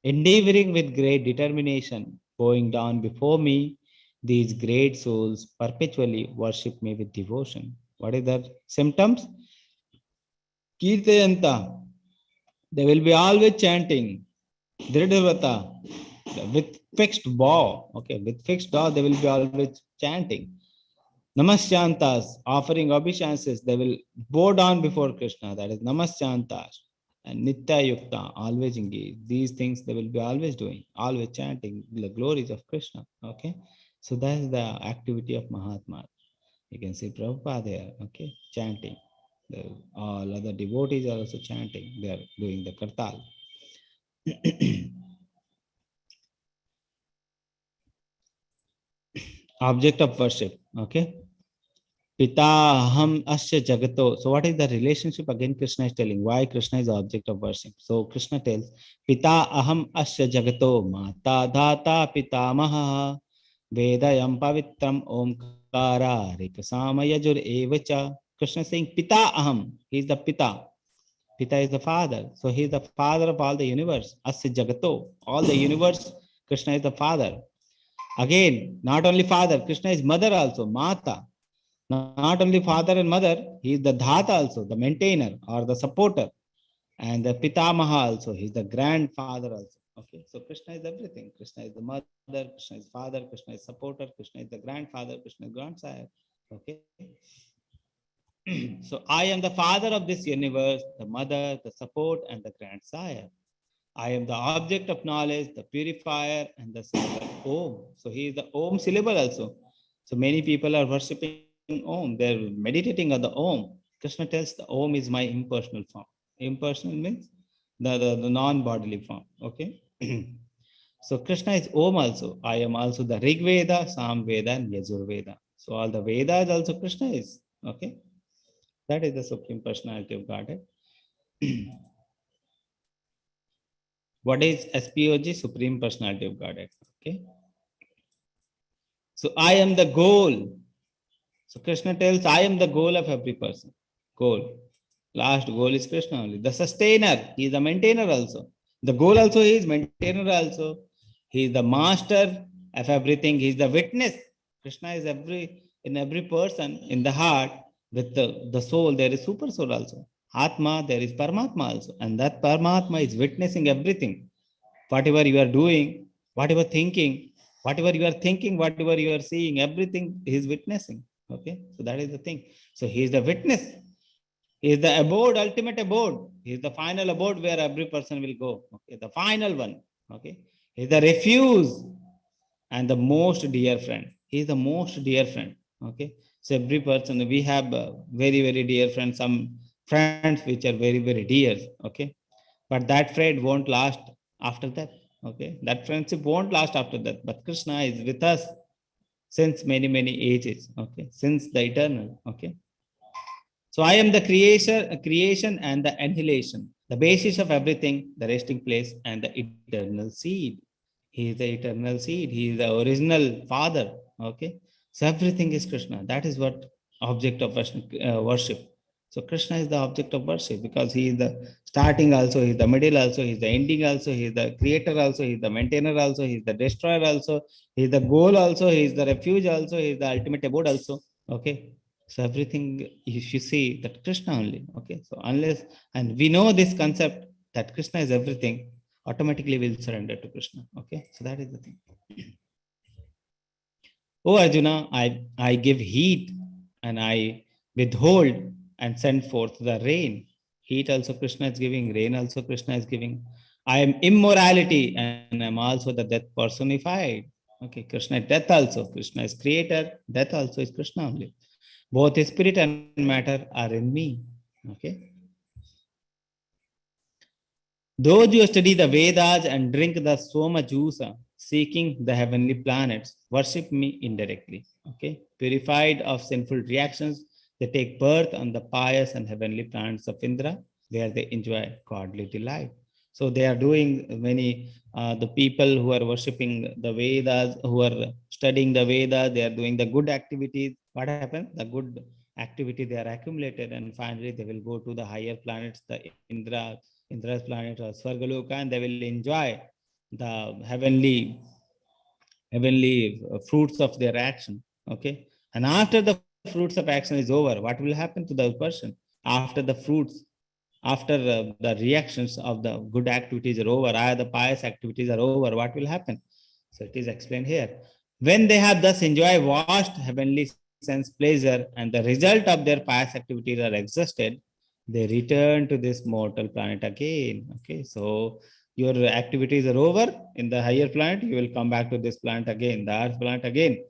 [SPEAKER 1] endeavoring with great determination, bowing down before me. These great souls perpetually worship me with devotion. What is the symptoms? Kirtayanta. They will be always chanting. Dridhavata. With fixed bow. Okay, with fixed bow, they will be always chanting. Namasyantas, offering obeisances, they will bow down before Krishna. That is Namasyantas. And Nitya Yukta, always engaged. These things they will be always doing, always chanting the glories of Krishna. Okay, so that is the activity of Mahatma. You can see Prabhupada there, okay, chanting. All other devotees are also chanting. They are doing the kartal. Object of worship, okay. Pita aham asya jagato. So what is the relationship? Again, Krishna is telling why Krishna is the object of worship. So Krishna tells, Pita aham asya jagato mata dhata pitamaha vedayam pavitram omkara rikasama yajur evacha. Krishna is saying, Pita aham. He is the Pita. Pita is the father. So he is the father of all the universe. Asya jagato. All the universe, Krishna is the father. Again, not only father, Krishna is mother also, Mata. Not only father and mother, he is the dhata also, the maintainer or the supporter, and the pitamaha also, he is the grandfather also. Okay, so Krishna is everything. Krishna is the mother, Krishna is father, Krishna is supporter, Krishna is the grandfather, Krishna is grandsire. Okay. So I am the father of this universe, the mother, the support, and the grandsire. I am the object of knowledge, the purifier, and the syllable Om. So he is the Om syllable also. So many people are worshipping Om. They're meditating on the Om. Krishna tells the Om is my impersonal form. Impersonal means the non-bodily form. Okay. So Krishna is Om also. I am also the Rig Veda, Sam Veda, and Yajur Veda. So all the Vedas also Krishna is. Okay. That is the Supreme Personality of Godhead. What is SPOG? Supreme Personality of Godhead. Okay. So I am the goal. So Krishna tells, I am the goal of every person. Goal. Last goal is Krishna only. The sustainer. He is the maintainer also. The goal also he is, maintainer also. He is the master of everything. He is the witness. Krishna is in every person, in the heart, with the soul, there is super soul also. Atma, there is Paramatma also. And that Paramatma is witnessing everything. Whatever you are doing, whatever thinking, whatever you are seeing, everything he is witnessing. Okay, so that is the thing. So he is the witness. He is the abode, ultimate abode. He is the final abode where every person will go. Okay, the final one. Okay, he is the refuge and the most dear friend. He is the most dear friend. Okay, so every person, we have very dear friends. Some friends which are very dear. Okay, but that friend won't last after that. Okay, that friendship won't last after that. But Krishna is with us since many ages. Okay, since the eternal. Okay, so I am the creation and the annihilation, the basis of everything, the resting place and the eternal seed. He is the eternal seed. He is the original father. Okay, so everything is Krishna. That is what object of worship. So Krishna is the object of worship because he is the starting also, he is the middle also, he is the ending also, he is the creator also, he is the maintainer also, he is the destroyer also, he is the goal also, he is the refuge also, he is the ultimate abode also. Okay, so everything you should see that Krishna only. Okay, so unless and we know this concept that Krishna is everything, automatically we'll surrender to Krishna. Okay, so that is the thing. Oh Arjuna, I give heat and I withhold and send forth the rain. Heat also Krishna is giving, rain also Krishna is giving. I am immorality and I'm also the death personified. Okay, Krishna is death also. Krishna is creator, death also is Krishna only. Both spirit and matter are in me. Okay. Those who study the Vedas and drink the Soma juice, seeking the heavenly planets, worship me indirectly. Okay. Purified of sinful reactions, they take birth on the pious and heavenly planets of Indra, where they enjoy godly delight. So they are doing many, the people who are worshipping the Vedas, who are studying the Vedas, they are doing the good activities. What happens? The good activity they are accumulated, and finally they will go to the higher planets, the Indra's planet or Svargaloka, and they will enjoy the heavenly fruits of their action. Okay, and after the fruits of action is over, what will happen to the person after the fruits? After the reactions of the good activities are over, the pious activities are over, what will happen? So it is explained here. When they have thus enjoyed vast heavenly sense pleasure and the result of their pious activities are exhausted, they return to this mortal planet again. Okay, so your activities are over in the higher planet, you will come back to this planet again, the earth planet again.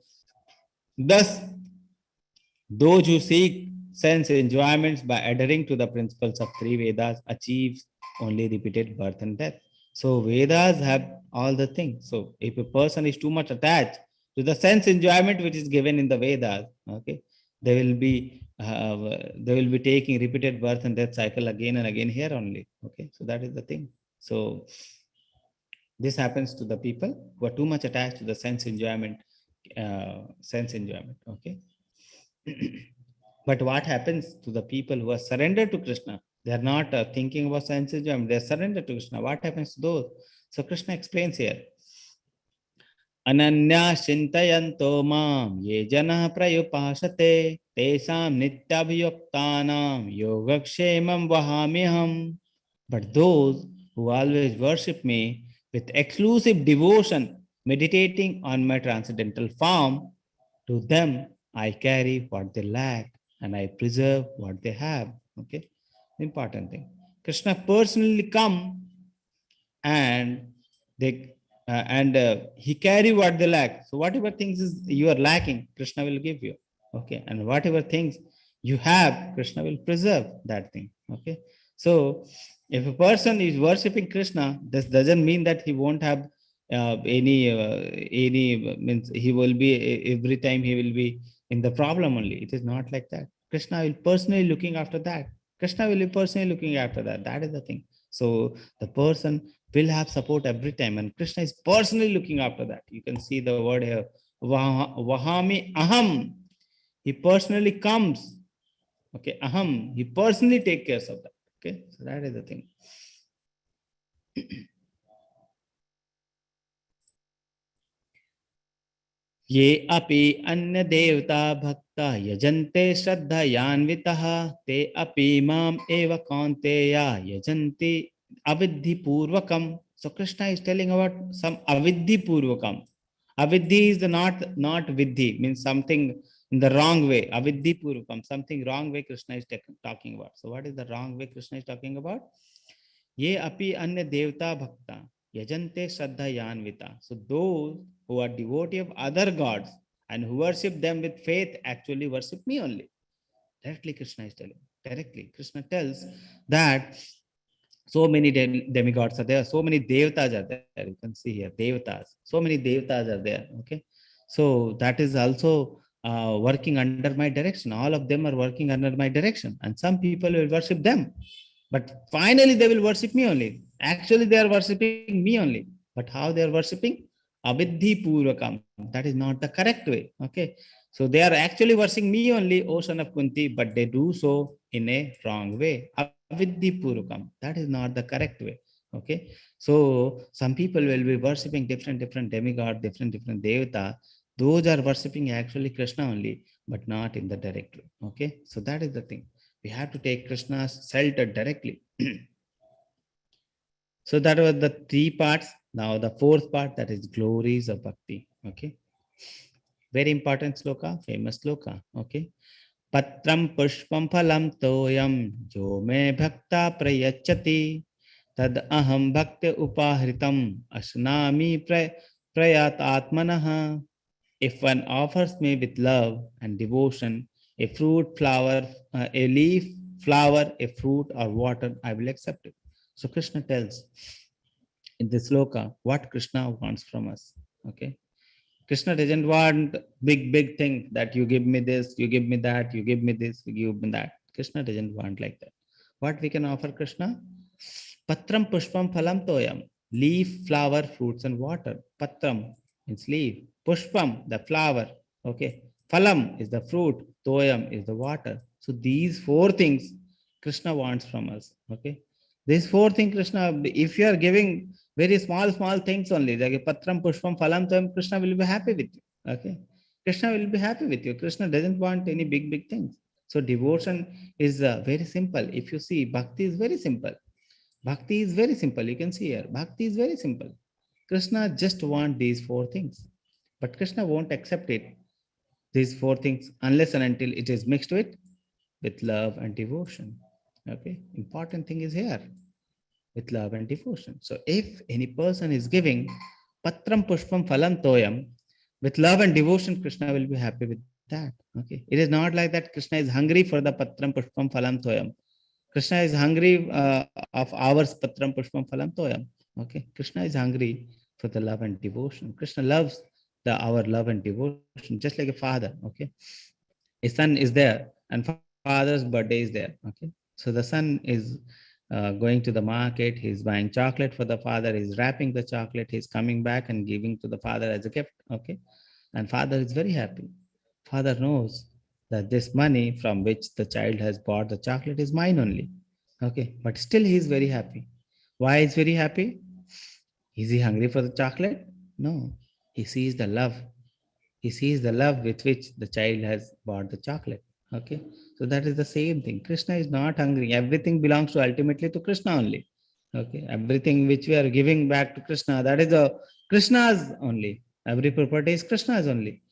[SPEAKER 1] Thus, those who seek sense enjoyments by adhering to the principles of three Vedas achieves only repeated birth and death. So Vedas have all the things. So if a person is too much attached to the sense enjoyment which is given in the Vedas, okay, they will be taking repeated birth and death cycle again and again here only. Okay, so that is the thing. So this happens to the people who are too much attached to the sense enjoyment. Okay. But what happens to the people who are surrendered to Krishna? They are not thinking about sense enjoyment. They are surrendered to Krishna. What happens to those? So Krishna explains here. Ananya Shintayanto Mam Ye Jana Prayupasate Tesam Nityabhyuktanam Yogakshemam Vahamiham. But those who always worship me with exclusive devotion, meditating on my transcendental form, to them I carry what they lack and I preserve what they have. Okay, important thing. Krishna personally come and they he carry what they lack. So whatever things is you are lacking, Krishna will give you. Okay, and whatever things you have, Krishna will preserve that thing. Okay, so if a person is worshipping Krishna, this doesn't mean that he won't have any means he will be every time he will be in the problem only. It is not like that. Krishna will personally looking after that. Krishna will be personally looking after that. That is the thing. So the person will have support every time, and Krishna is personally looking after that. You can see the word here, Vahami Aham. He personally comes. Okay, Aham. He personally take care of that. Okay, so that is the thing. ये अपि अन्य देवता भक्ता यजन्ते श्रद्धयान्वितः ते अपि माम एव कौन्तेय यजन्ति avidhi purvakam. So Krishna is telling about some avidhi purvakam. Avidhi is the not vidhi, means something in the wrong way. Avidhi purvakam, something wrong way Krishna is talking about. So what is the wrong way Krishna is talking about? Ye api anya devta bhakta yajante shraddhayanvita. So those who are devotee of other gods and who worship them with faith actually worship me only. Directly Krishna is telling. Directly Krishna tells that so many demigods are there, so many devatas are there. You can see here devatas, so many devatas are there. Okay, so that is also working under my direction. All of them are working under my direction, and some people will worship them, but finally they will worship me only. Actually they are worshiping me only, but how they are worshiping? Avidhi purvakam. That is not the correct way. Okay, so they are actually worshiping me only, O son of Kunti, but they do so in a wrong way. Avidhi purvakam. That is not the correct way. Okay, so some people will be worshipping different demigod, different devata. Those are worshipping actually Krishna only, but not in the direct way. Okay, so that is the thing. We have to take Krishna's shelter directly. So that was the three parts. Now the fourth part, that is glories of bhakti. Okay, very important sloka, famous sloka. Okay, patram pushpam phalam toyam jo me bhakta prayachati tad aham bhakti upahritam asnami prayatatmanaha. If one offers me with love and devotion a fruit, flower, a leaf, flower, a fruit, or water, I will accept it. So Krishna tells in this sloka what Krishna wants from us. Okay, Krishna doesn't want big thing that you give me this, you give me that, you give me this, you give me that. Krishna doesn't want like that. What we can offer Krishna? Patram pushpam phalam toyam. Leaf, flower, fruits, and water. Patram means leaf. Pushpam, the flower. Okay. Phalam is the fruit. Toyam is the water. So these four things Krishna wants from us. Okay. These four things Krishna, if you are giving very small things only, like patram, pushpam, phalam, toyam, Krishna will be happy with you. Okay. Krishna will be happy with you. Krishna doesn't want any big things. So devotion is very simple. If you see, bhakti is very simple. Bhakti is very simple. You can see here. Bhakti is very simple. Krishna just want these four things. But Krishna won't accept it, these four things, unless and until it is mixed with love and devotion. Okay. Important thing is here, with love and devotion. So if any person is giving patram pushpam phalam toyam with love and devotion, Krishna will be happy with that. Okay. It is not like that Krishna is hungry for the patram pushpam phalam toyam. Krishna is hungry of our patram pushpam phalam toyam. Okay, Krishna is hungry for the love and devotion. Krishna loves our love and devotion, just like a father. Okay, a son is there, and father's birthday is there. Okay, so the son is going to the market. He's buying chocolate for the father. He's wrapping the chocolate. He's coming back and giving to the father as a gift. Okay, and father is very happy. Father knows that this money from which the child has bought the chocolate is mine only. Okay, but still he is very happy. Why is very happy? Is he hungry for the chocolate? No. He sees the love. He sees the love with which the child has bought the chocolate. Okay, so that is the same thing. Krishna is not hungry. Everything belongs to ultimately to Krishna only. Okay, everything which we are giving back to Krishna, that is a Krishna's only. Every property is Krishna's only.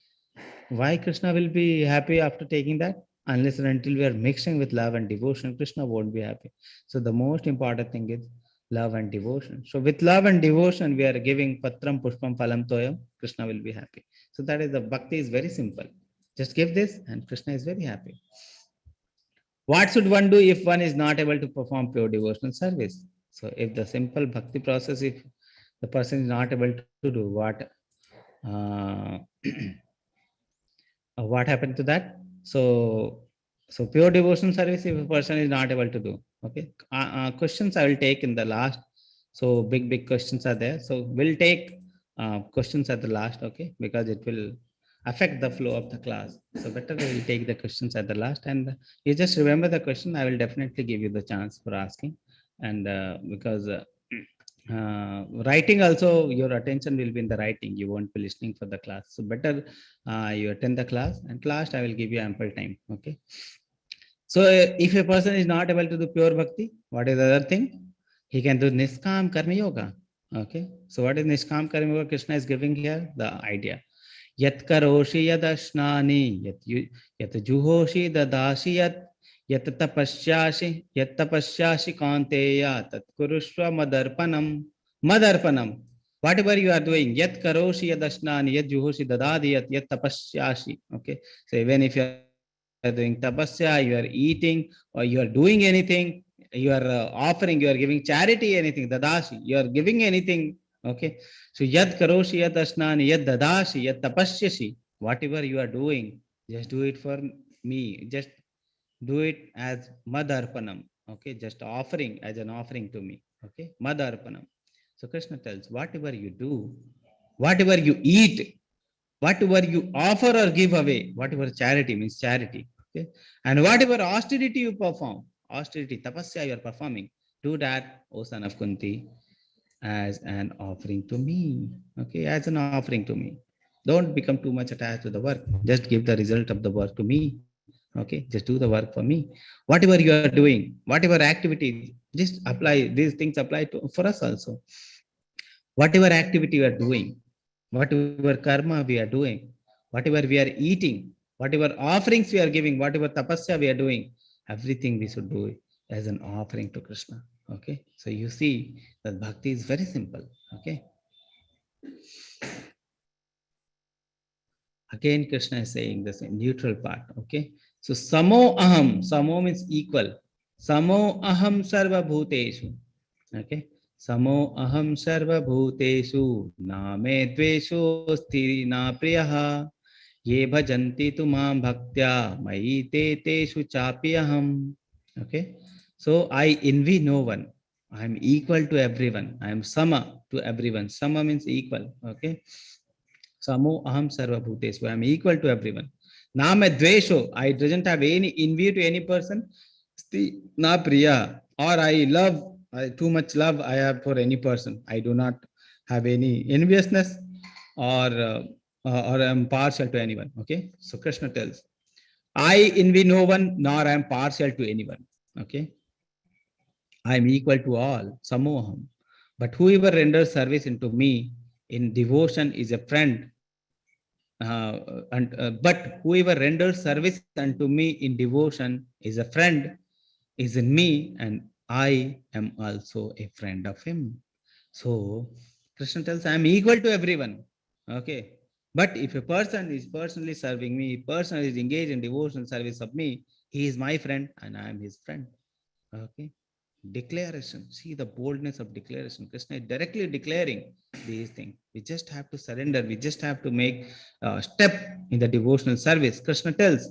[SPEAKER 1] Why Krishna will be happy after taking that? Unless and until we are mixing with love and devotion, Krishna won't be happy. So the most important thing is love and devotion. So with love and devotion, we are giving patram pushpam phalam toyam, Krishna will be happy. So that is the bhakti is very simple. Just give this and Krishna is very happy. What should one do if one is not able to perform pure devotional service? So if the simple bhakti process, if the person is not able to do uh, what happened to that? So So pure devotion service, if a person is not able to do, okay. Questions I will take in the last. So big questions are there. So we'll take questions at the last, okay, because it will affect the flow of the class. So better we will take the questions at the last, and you just remember the question. I will definitely give you the chance for asking, and because writing also, your attention will be in the writing. You won't be listening for the class. So better you attend the class, and last I will give you ample time, okay. So if a person is not able to do pure bhakti, what is the other thing? He can do niskam karma yoga. Okay. So what is niskam karma yoga? Krishna is giving here the idea. Yat karoshi yad ashnani, yat juhoshi dadashi yat tapasyashi kanteya tat kurushva madarpanam. Madarpanam. Whatever you are doing, yat karoshi yad ashnani, yat juhoshi dadadi yat tapasyashi. Okay. So even if you are doing tapasya, you are eating, or you are doing anything, you are offering, you are giving charity, anything, dadashi, you are giving anything, okay. So yad karoshi yad asnani yad dadashi yad tapasyashi, whatever you are doing, just do it for me, just do it as madarpanam, okay, just offering, as an offering to me, okay, madarpanam. So Krishna tells, whatever you do, whatever you eat, whatever you offer or give away, whatever charity means charity, okay, and whatever austerity you perform, austerity, tapasya you are performing, do that, O son of Kunti, as an offering to me, okay, as an offering to me. Don't become too much attached to the work. Just give the result of the work to me, okay. Just do the work for me. Whatever you are doing, whatever activities, just apply these things. Apply to for us also. Whatever activity we are doing, whatever karma we are doing, whatever we are eating, whatever offerings we are giving, whatever tapasya we are doing, everything we should do as an offering to Krishna. Okay. So you see that bhakti is very simple. Okay. Again, Krishna is saying the same neutral part. Okay. So samo aham, samo means equal. Samo aham sarva bhuteshu. Okay. Samo aham sarva bhuteshu na me dvesho sthiri na priyaha ye bhajanti tumam bhaktya mai te teshu chapyaham. Okay. So I envy no one. I am equal to everyone. I am sama to everyone. Sama means equal. Okay. Samo aham sarva bhuteshu. I am equal to everyone. Na me dvesho. I doesn't have any envy to any person. Sti na priya. Or I love, too much love I have for any person. I do not have any enviousness, or I am partial to anyone. Okay. So Krishna tells, I envy no one, nor I am partial to anyone. Okay. I am equal to all. Samoham. But whoever renders service into me in devotion is a friend. But whoever renders service unto me in devotion is a friend, is in me, and I am also a friend of him. So Krishna tells, I am equal to everyone. Okay. But if a person is personally serving me, person is engaged in devotional service of me, he is my friend and I am his friend. Okay. Declaration. See the boldness of declaration. Krishna is directly declaring these things. We just have to surrender. We just have to make a step in the devotional service. Krishna tells,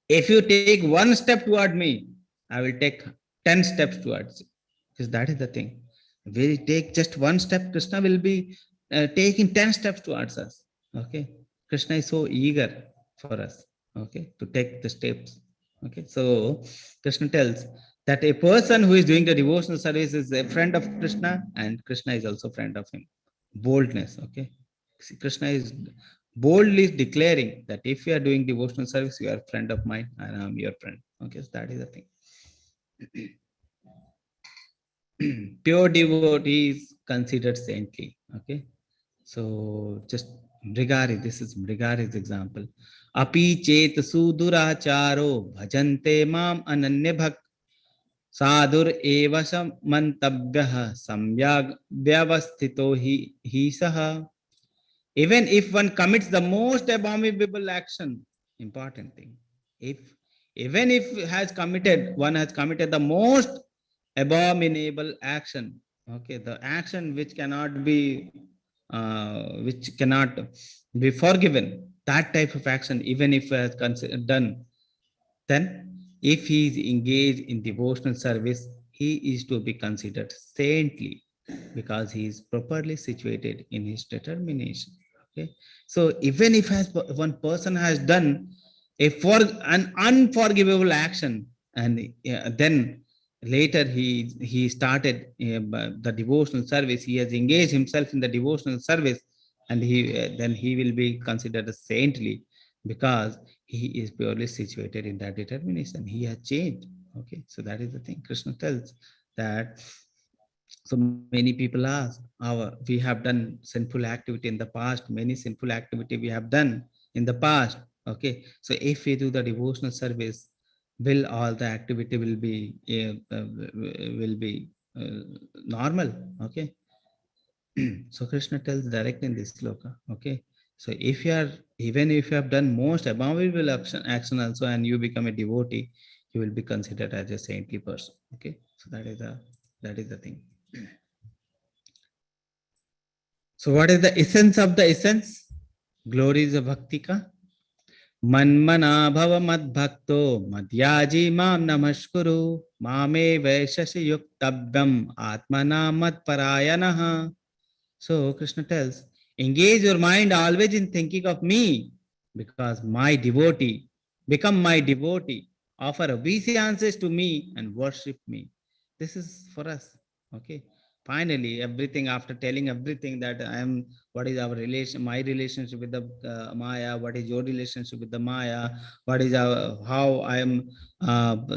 [SPEAKER 1] if you take one step toward me, I will take 10 steps towards you. Because that is the thing. We take just one step, Krishna will be taking 10 steps towards us. Okay. Krishna is so eager for us, okay, to take the steps. Okay. So Krishna tells that a person who is doing the devotional service is a friend of Krishna, and Krishna is also friend of him. Boldness. Okay. See, Krishna is boldly declaring that if you are doing devotional service, you are a friend of mine and I'm your friend. Okay, so that is the thing. Pure devotee is considered saintly. Okay, so just Mrigari, this is Mrigari's example. Api chet suduracharo bhajante mam ananya bhak साधुर एव मंतव्य सम्यग व्यवस्थितो ही सह. Even if one commits the most abominable action, important thing, if even if one has committed the most abominable action, okay, the action which cannot be forgiven, that type of action, even if has done, then if he is engaged in devotional service, he is to be considered saintly because he is properly situated in his determination. Okay, so even if one person has done an unforgivable action, and then later he started the devotional service, he has engaged himself in the devotional service, and then he will be considered as saintly because he is purely situated in that determination. He has changed. Okay, so that is the thing. Krishna tells that. So many people ask, we have done sinful activity in the past, many sinful activity we have done in the past. Okay, so if we do the devotional service, will all the activity will be normal? Okay, so Krishna tells directly in this sloka. Okay, so if you are, even if you have done most abominable action also, and you become a devotee, you will be considered as a saintly person. Okay, so that is the thing. So what is the essence of the essence? Glory is a bhakti ka. Manmana bhava mad bhakto madhyaji mam namaskuru mame vaishasi yuktabhyam atmana mad parayanaha. So Krishna tells, engage your mind always in thinking of me, because my devotee, become my devotee, offer obeisances to me and worship me. This is for us. Okay. Finally, everything, after telling everything, that I am, what is our relation, my relationship with the Maya, what is your relationship with the Maya, what is how I am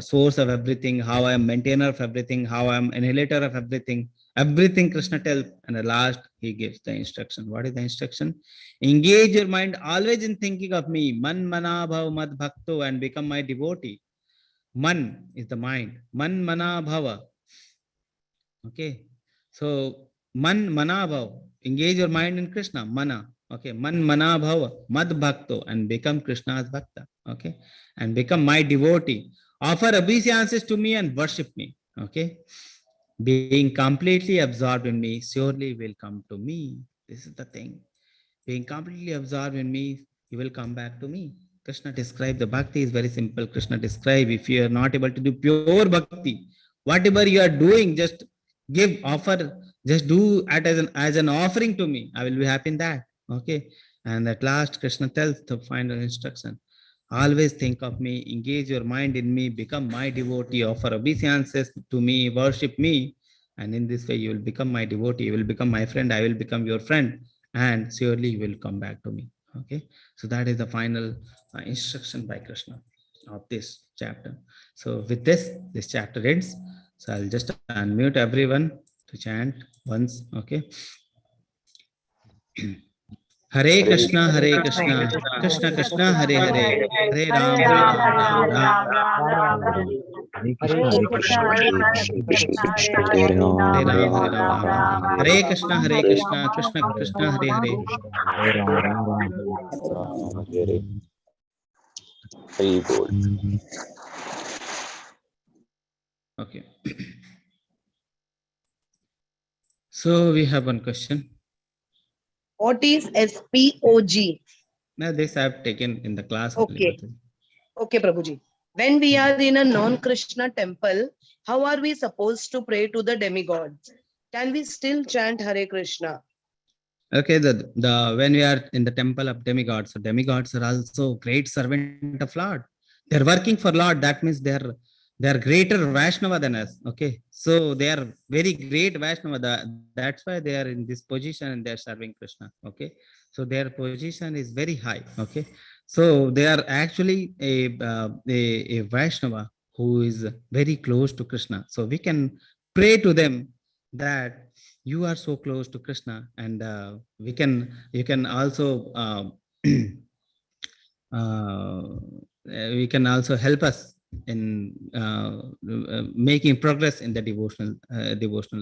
[SPEAKER 1] source of everything, how I am maintainer of everything, how I am annihilator of everything. Everything Krishna tells, and at last he gives the instruction. What is the instruction? Engage your mind always in thinking of me. Man mana bhav mad bhakto, and become my devotee. Man is the mind. Man mana bhava. Okay. So man mana bhav. Engage your mind in Krishna. Mana. Okay. Man mana bhava mad bhakto, and become Krishna's bhakta. Okay. And become my devotee. Offer obeisances to me and worship me. Okay. Being completely absorbed in me surely will come to me. This is the thing. Being completely absorbed in me, you will come back to me. Krishna described the bhakti is very simple. Krishna described, if you are not able to do pure bhakti, whatever you are doing, just give, offer, just do it as an offering to me. I will be happy in that. Okay. And at last, Krishna tells the final instruction. Always think of me, engage your mind in me, become my devotee, offer obeisances to me, worship me. And in this way, you will become my devotee, you will become my friend, I will become your friend, and surely you will come back to me. Okay. So that is the final instruction by Krishna of this chapter. So with this chapter ends. So I'll just unmute everyone to chant once. Okay. Hare Krishna, Hare Krishna, Krishna Krishna, Hare Hare, Hare Ram, Hare Ram, Ram Ram,
[SPEAKER 2] Hare Krishna, Hare Krishna, Krishna Krishna, Hare
[SPEAKER 1] Hare
[SPEAKER 2] Ram, Hare
[SPEAKER 1] Ram, Hare
[SPEAKER 2] Ram,
[SPEAKER 1] Ram,
[SPEAKER 2] Ram
[SPEAKER 1] Ram
[SPEAKER 2] Ram,
[SPEAKER 1] Ram.
[SPEAKER 2] Hare
[SPEAKER 1] Hare
[SPEAKER 2] Hare.
[SPEAKER 1] Krishna, Krishna Krishna, Hare
[SPEAKER 2] Hare
[SPEAKER 1] Hare.
[SPEAKER 2] Krishna, Hare Ram, Ram Ram, Hare Hare.
[SPEAKER 3] Hare Bol.
[SPEAKER 1] Okay. So we have one question.
[SPEAKER 4] What is SPOG?
[SPEAKER 1] Now this I have taken in the class.
[SPEAKER 4] Okay.
[SPEAKER 1] Only.
[SPEAKER 4] Okay, Prabhuji. When we are in a non-Krishna temple, how are we supposed to pray to the demigods? Can we still chant Hare Krishna?
[SPEAKER 1] Okay, the when we are in the temple of demigods, so demigods are also great servant of Lord. They're working for Lord. That means they're greater Vaishnava than us. Okay, so they are very great Vaishnava. That's why they are in this position and they are serving Krishna. Okay, so their position is very high. Okay, so they are actually a Vaishnava who is very close to Krishna. So we can pray to them that you are so close to Krishna, and you can also we can also help us in making progress in the devotional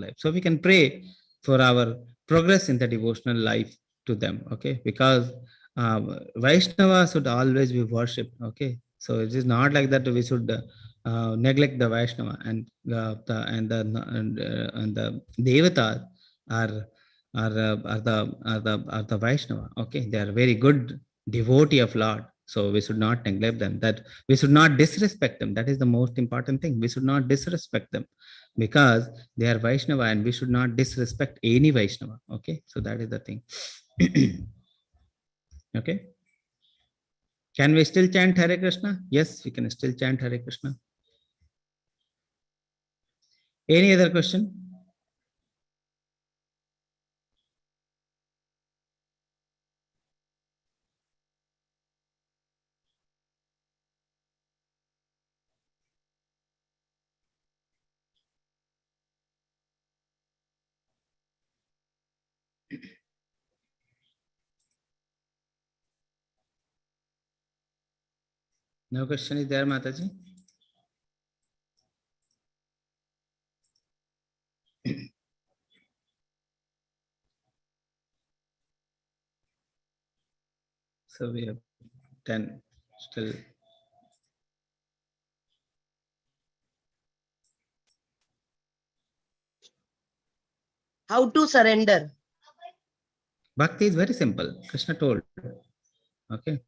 [SPEAKER 1] life. So we can pray for our progress in the devotional life to them. Okay, because Vaishnava should always be worshipped. Okay, so it is not like that we should neglect the Vaishnava, and the Devatas are the Vaishnava. Okay, they are very good devotee of Lord. So we should not neglect them, that we should not disrespect them. That is the most important thing. We should not disrespect them because they are Vaishnava and we should not disrespect any Vaishnava. Okay, so that is the thing. Okay. Can we still chant Hare Krishna? Yes, we can still chant Hare Krishna. Any other question? No question is there, Mataji? So we have 10 still.
[SPEAKER 4] How to surrender?
[SPEAKER 1] Bhakti is very simple. Krishna told. Okay.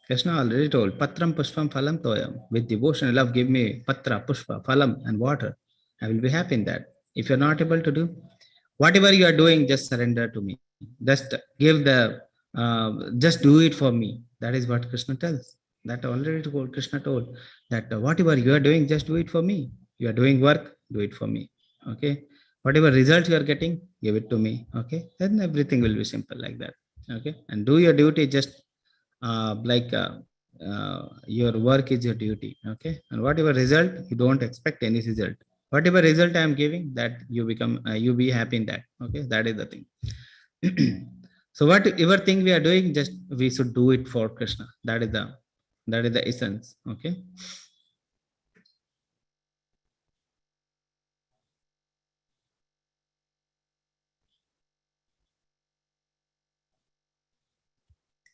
[SPEAKER 1] Krishna already told, Patram Pushpam Phalam Toyam. With devotion, love, give me Patra, Pushpa, Phalam, and water. I will be happy in that. If you're not able to do, whatever you are doing, just surrender to me. Just give just do it for me. That is what Krishna tells. That already told, Krishna told that whatever you are doing, just do it for me. You are doing work, do it for me. Okay. Whatever result you are getting, give it to me. Okay. Then everything will be simple like that. Okay. And do your duty just your work is your duty. Okay. And whatever result, you don't expect any result. Whatever result I am giving, that you become, you be happy in that. Okay. That is the thing. So whatever thing we are doing, just we should do it for Krishna. That is the essence. Okay.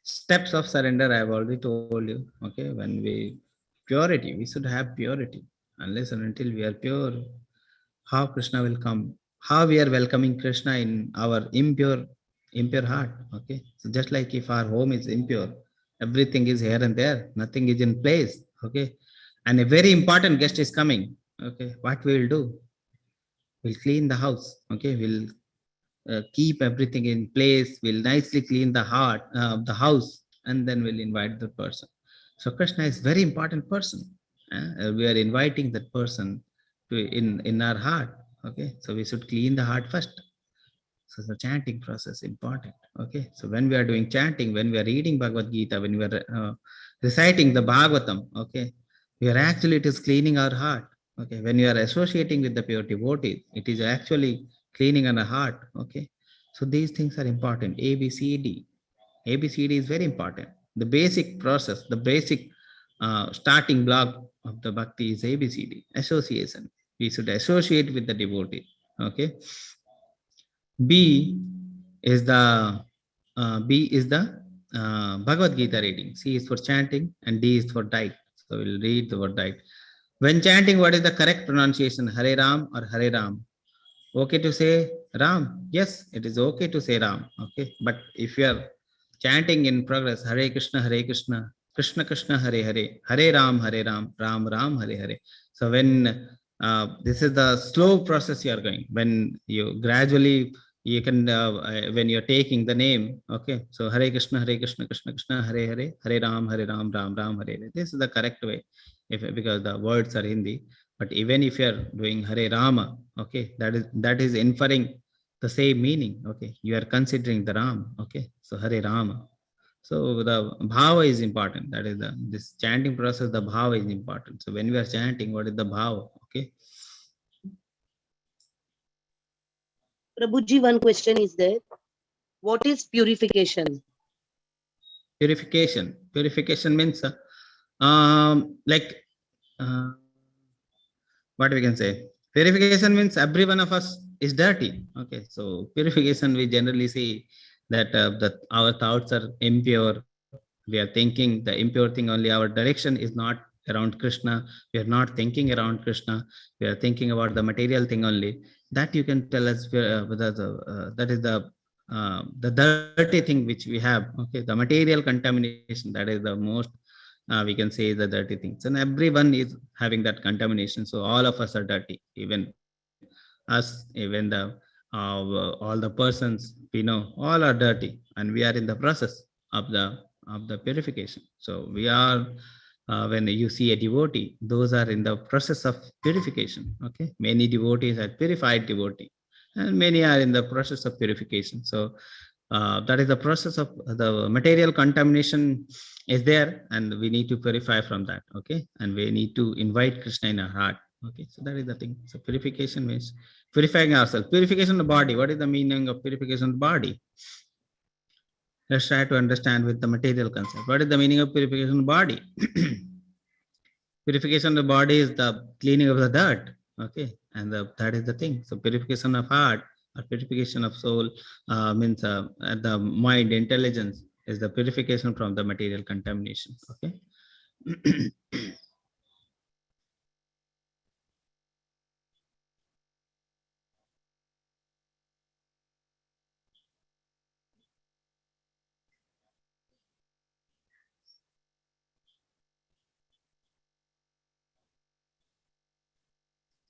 [SPEAKER 1] Steps of surrender I have already told you. Okay. When purity, we should have purity. Unless and until we are pure, how Krishna will come, how we are welcoming Krishna in our impure heart. Okay. So just like if our home is impure, everything is here and there, nothing is in place. Okay. And a very important guest is coming. Okay. What we will do? We'll clean the house. Okay. We'll keep everything in place. We'll nicely clean the house, and then we'll invite the person. So Krishna is very important person. We are inviting that person to in our heart. Okay, so we should clean the heart first. So the chanting process important. Okay, so when we are doing chanting, when we are reading Bhagavad Gita, when we are reciting the Bhagavatam, okay, we are actually, it is cleaning our heart. Okay, when you are associating with the pure devotee, it is actually cleaning our heart. Okay, so these things are important. ABCD. ABCD is very important. The basic process, the basic starting block of the bhakti is ABCD, association. We should associate with the devotee. Okay. B is the Bhagavad Gita reading. C is for chanting and D is for diet. So we'll read the word diet. When chanting, what is the correct pronunciation? Hare Ram or Hare Ram? Okay to say Ram? Yes, it is okay to say Ram. Okay, but if you are chanting in progress, Hare Krishna, Krishna Krishna, Hare Hare, Hare Ram, Ram Ram, Hare Hare. So when this is the slow process you are going. When you gradually, you can when you're taking the name. Okay, so Hare Krishna, Krishna Krishna, Hare Hare, Hare Ram, Ram Ram, Hare Hare. This is the correct way, because the words are Hindi. But even if you're doing Hare Rama, okay, that is inferring the same meaning. Okay, you are considering the Ram. Okay, so Hare Rama. So the bhava is important. That is this chanting process. The bhava is important. So when we are chanting, what is the bhava? Okay.
[SPEAKER 4] Prabhuji, one question is there. What is purification?
[SPEAKER 1] Purification. Purification means like. What we can say, purification means every one of us is dirty. Okay, so purification, we generally see that our thoughts are impure. We are thinking the impure thing only. Our direction is not around Krishna. We are not thinking around Krishna. We are thinking about the material thing only. That you can tell us whether that is the dirty thing which we have. Okay, the material contamination, that is the most we can say the dirty things, and everyone is having that contamination. So all of us are dirty, even us, even the all the persons we know, all are dirty, and we are in the process of the purification. So we are, when you see a devotee, those are in the process of purification. Okay, many devotees are purified devotee, and many are in the process of purification. So that is the process of the material contamination is there, and we need to purify from that. Okay, and we need to invite Krishna in our heart. Okay, so that is the thing. So purification means purifying ourselves. Purification of the body. What is the meaning of purification of the body? Let's try to understand with the material concept. What is the meaning of purification of the body? Purification of the body is the cleaning of the dirt. Okay, and that is the thing. So purification of heart or purification of soul means the mind intelligence is the purification from the material contamination. Okay.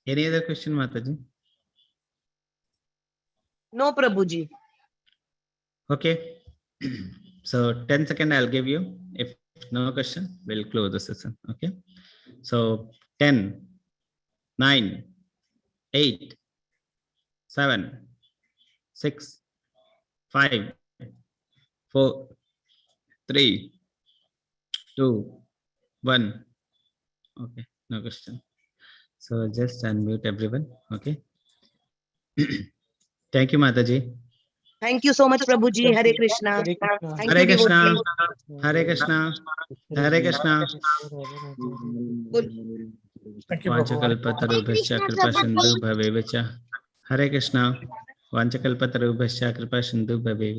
[SPEAKER 1] Any other question, Mataji?
[SPEAKER 4] No, Prabhuji.
[SPEAKER 1] Okay. So 10 seconds I'll give you. If no question, we'll close the session. Okay. So 10, 9, 8, 7, 6, 5, 4, 3, 2, 1. Okay, no question. So just unmute everyone. Okay. Thank you, Mataji.
[SPEAKER 4] Thank you so much, Prabhuji. Hare Krishna. Thank
[SPEAKER 1] Hare
[SPEAKER 4] you,
[SPEAKER 1] Krishna.
[SPEAKER 4] devotee.
[SPEAKER 1] Hare Krishna. Hare Krishna.
[SPEAKER 2] Thank you,
[SPEAKER 1] Vanchakalpatarubhasya kripasindhu bhavevacha. Hare Krishna. Vanchakalpatarubhasya kripasindhu bhavevacha.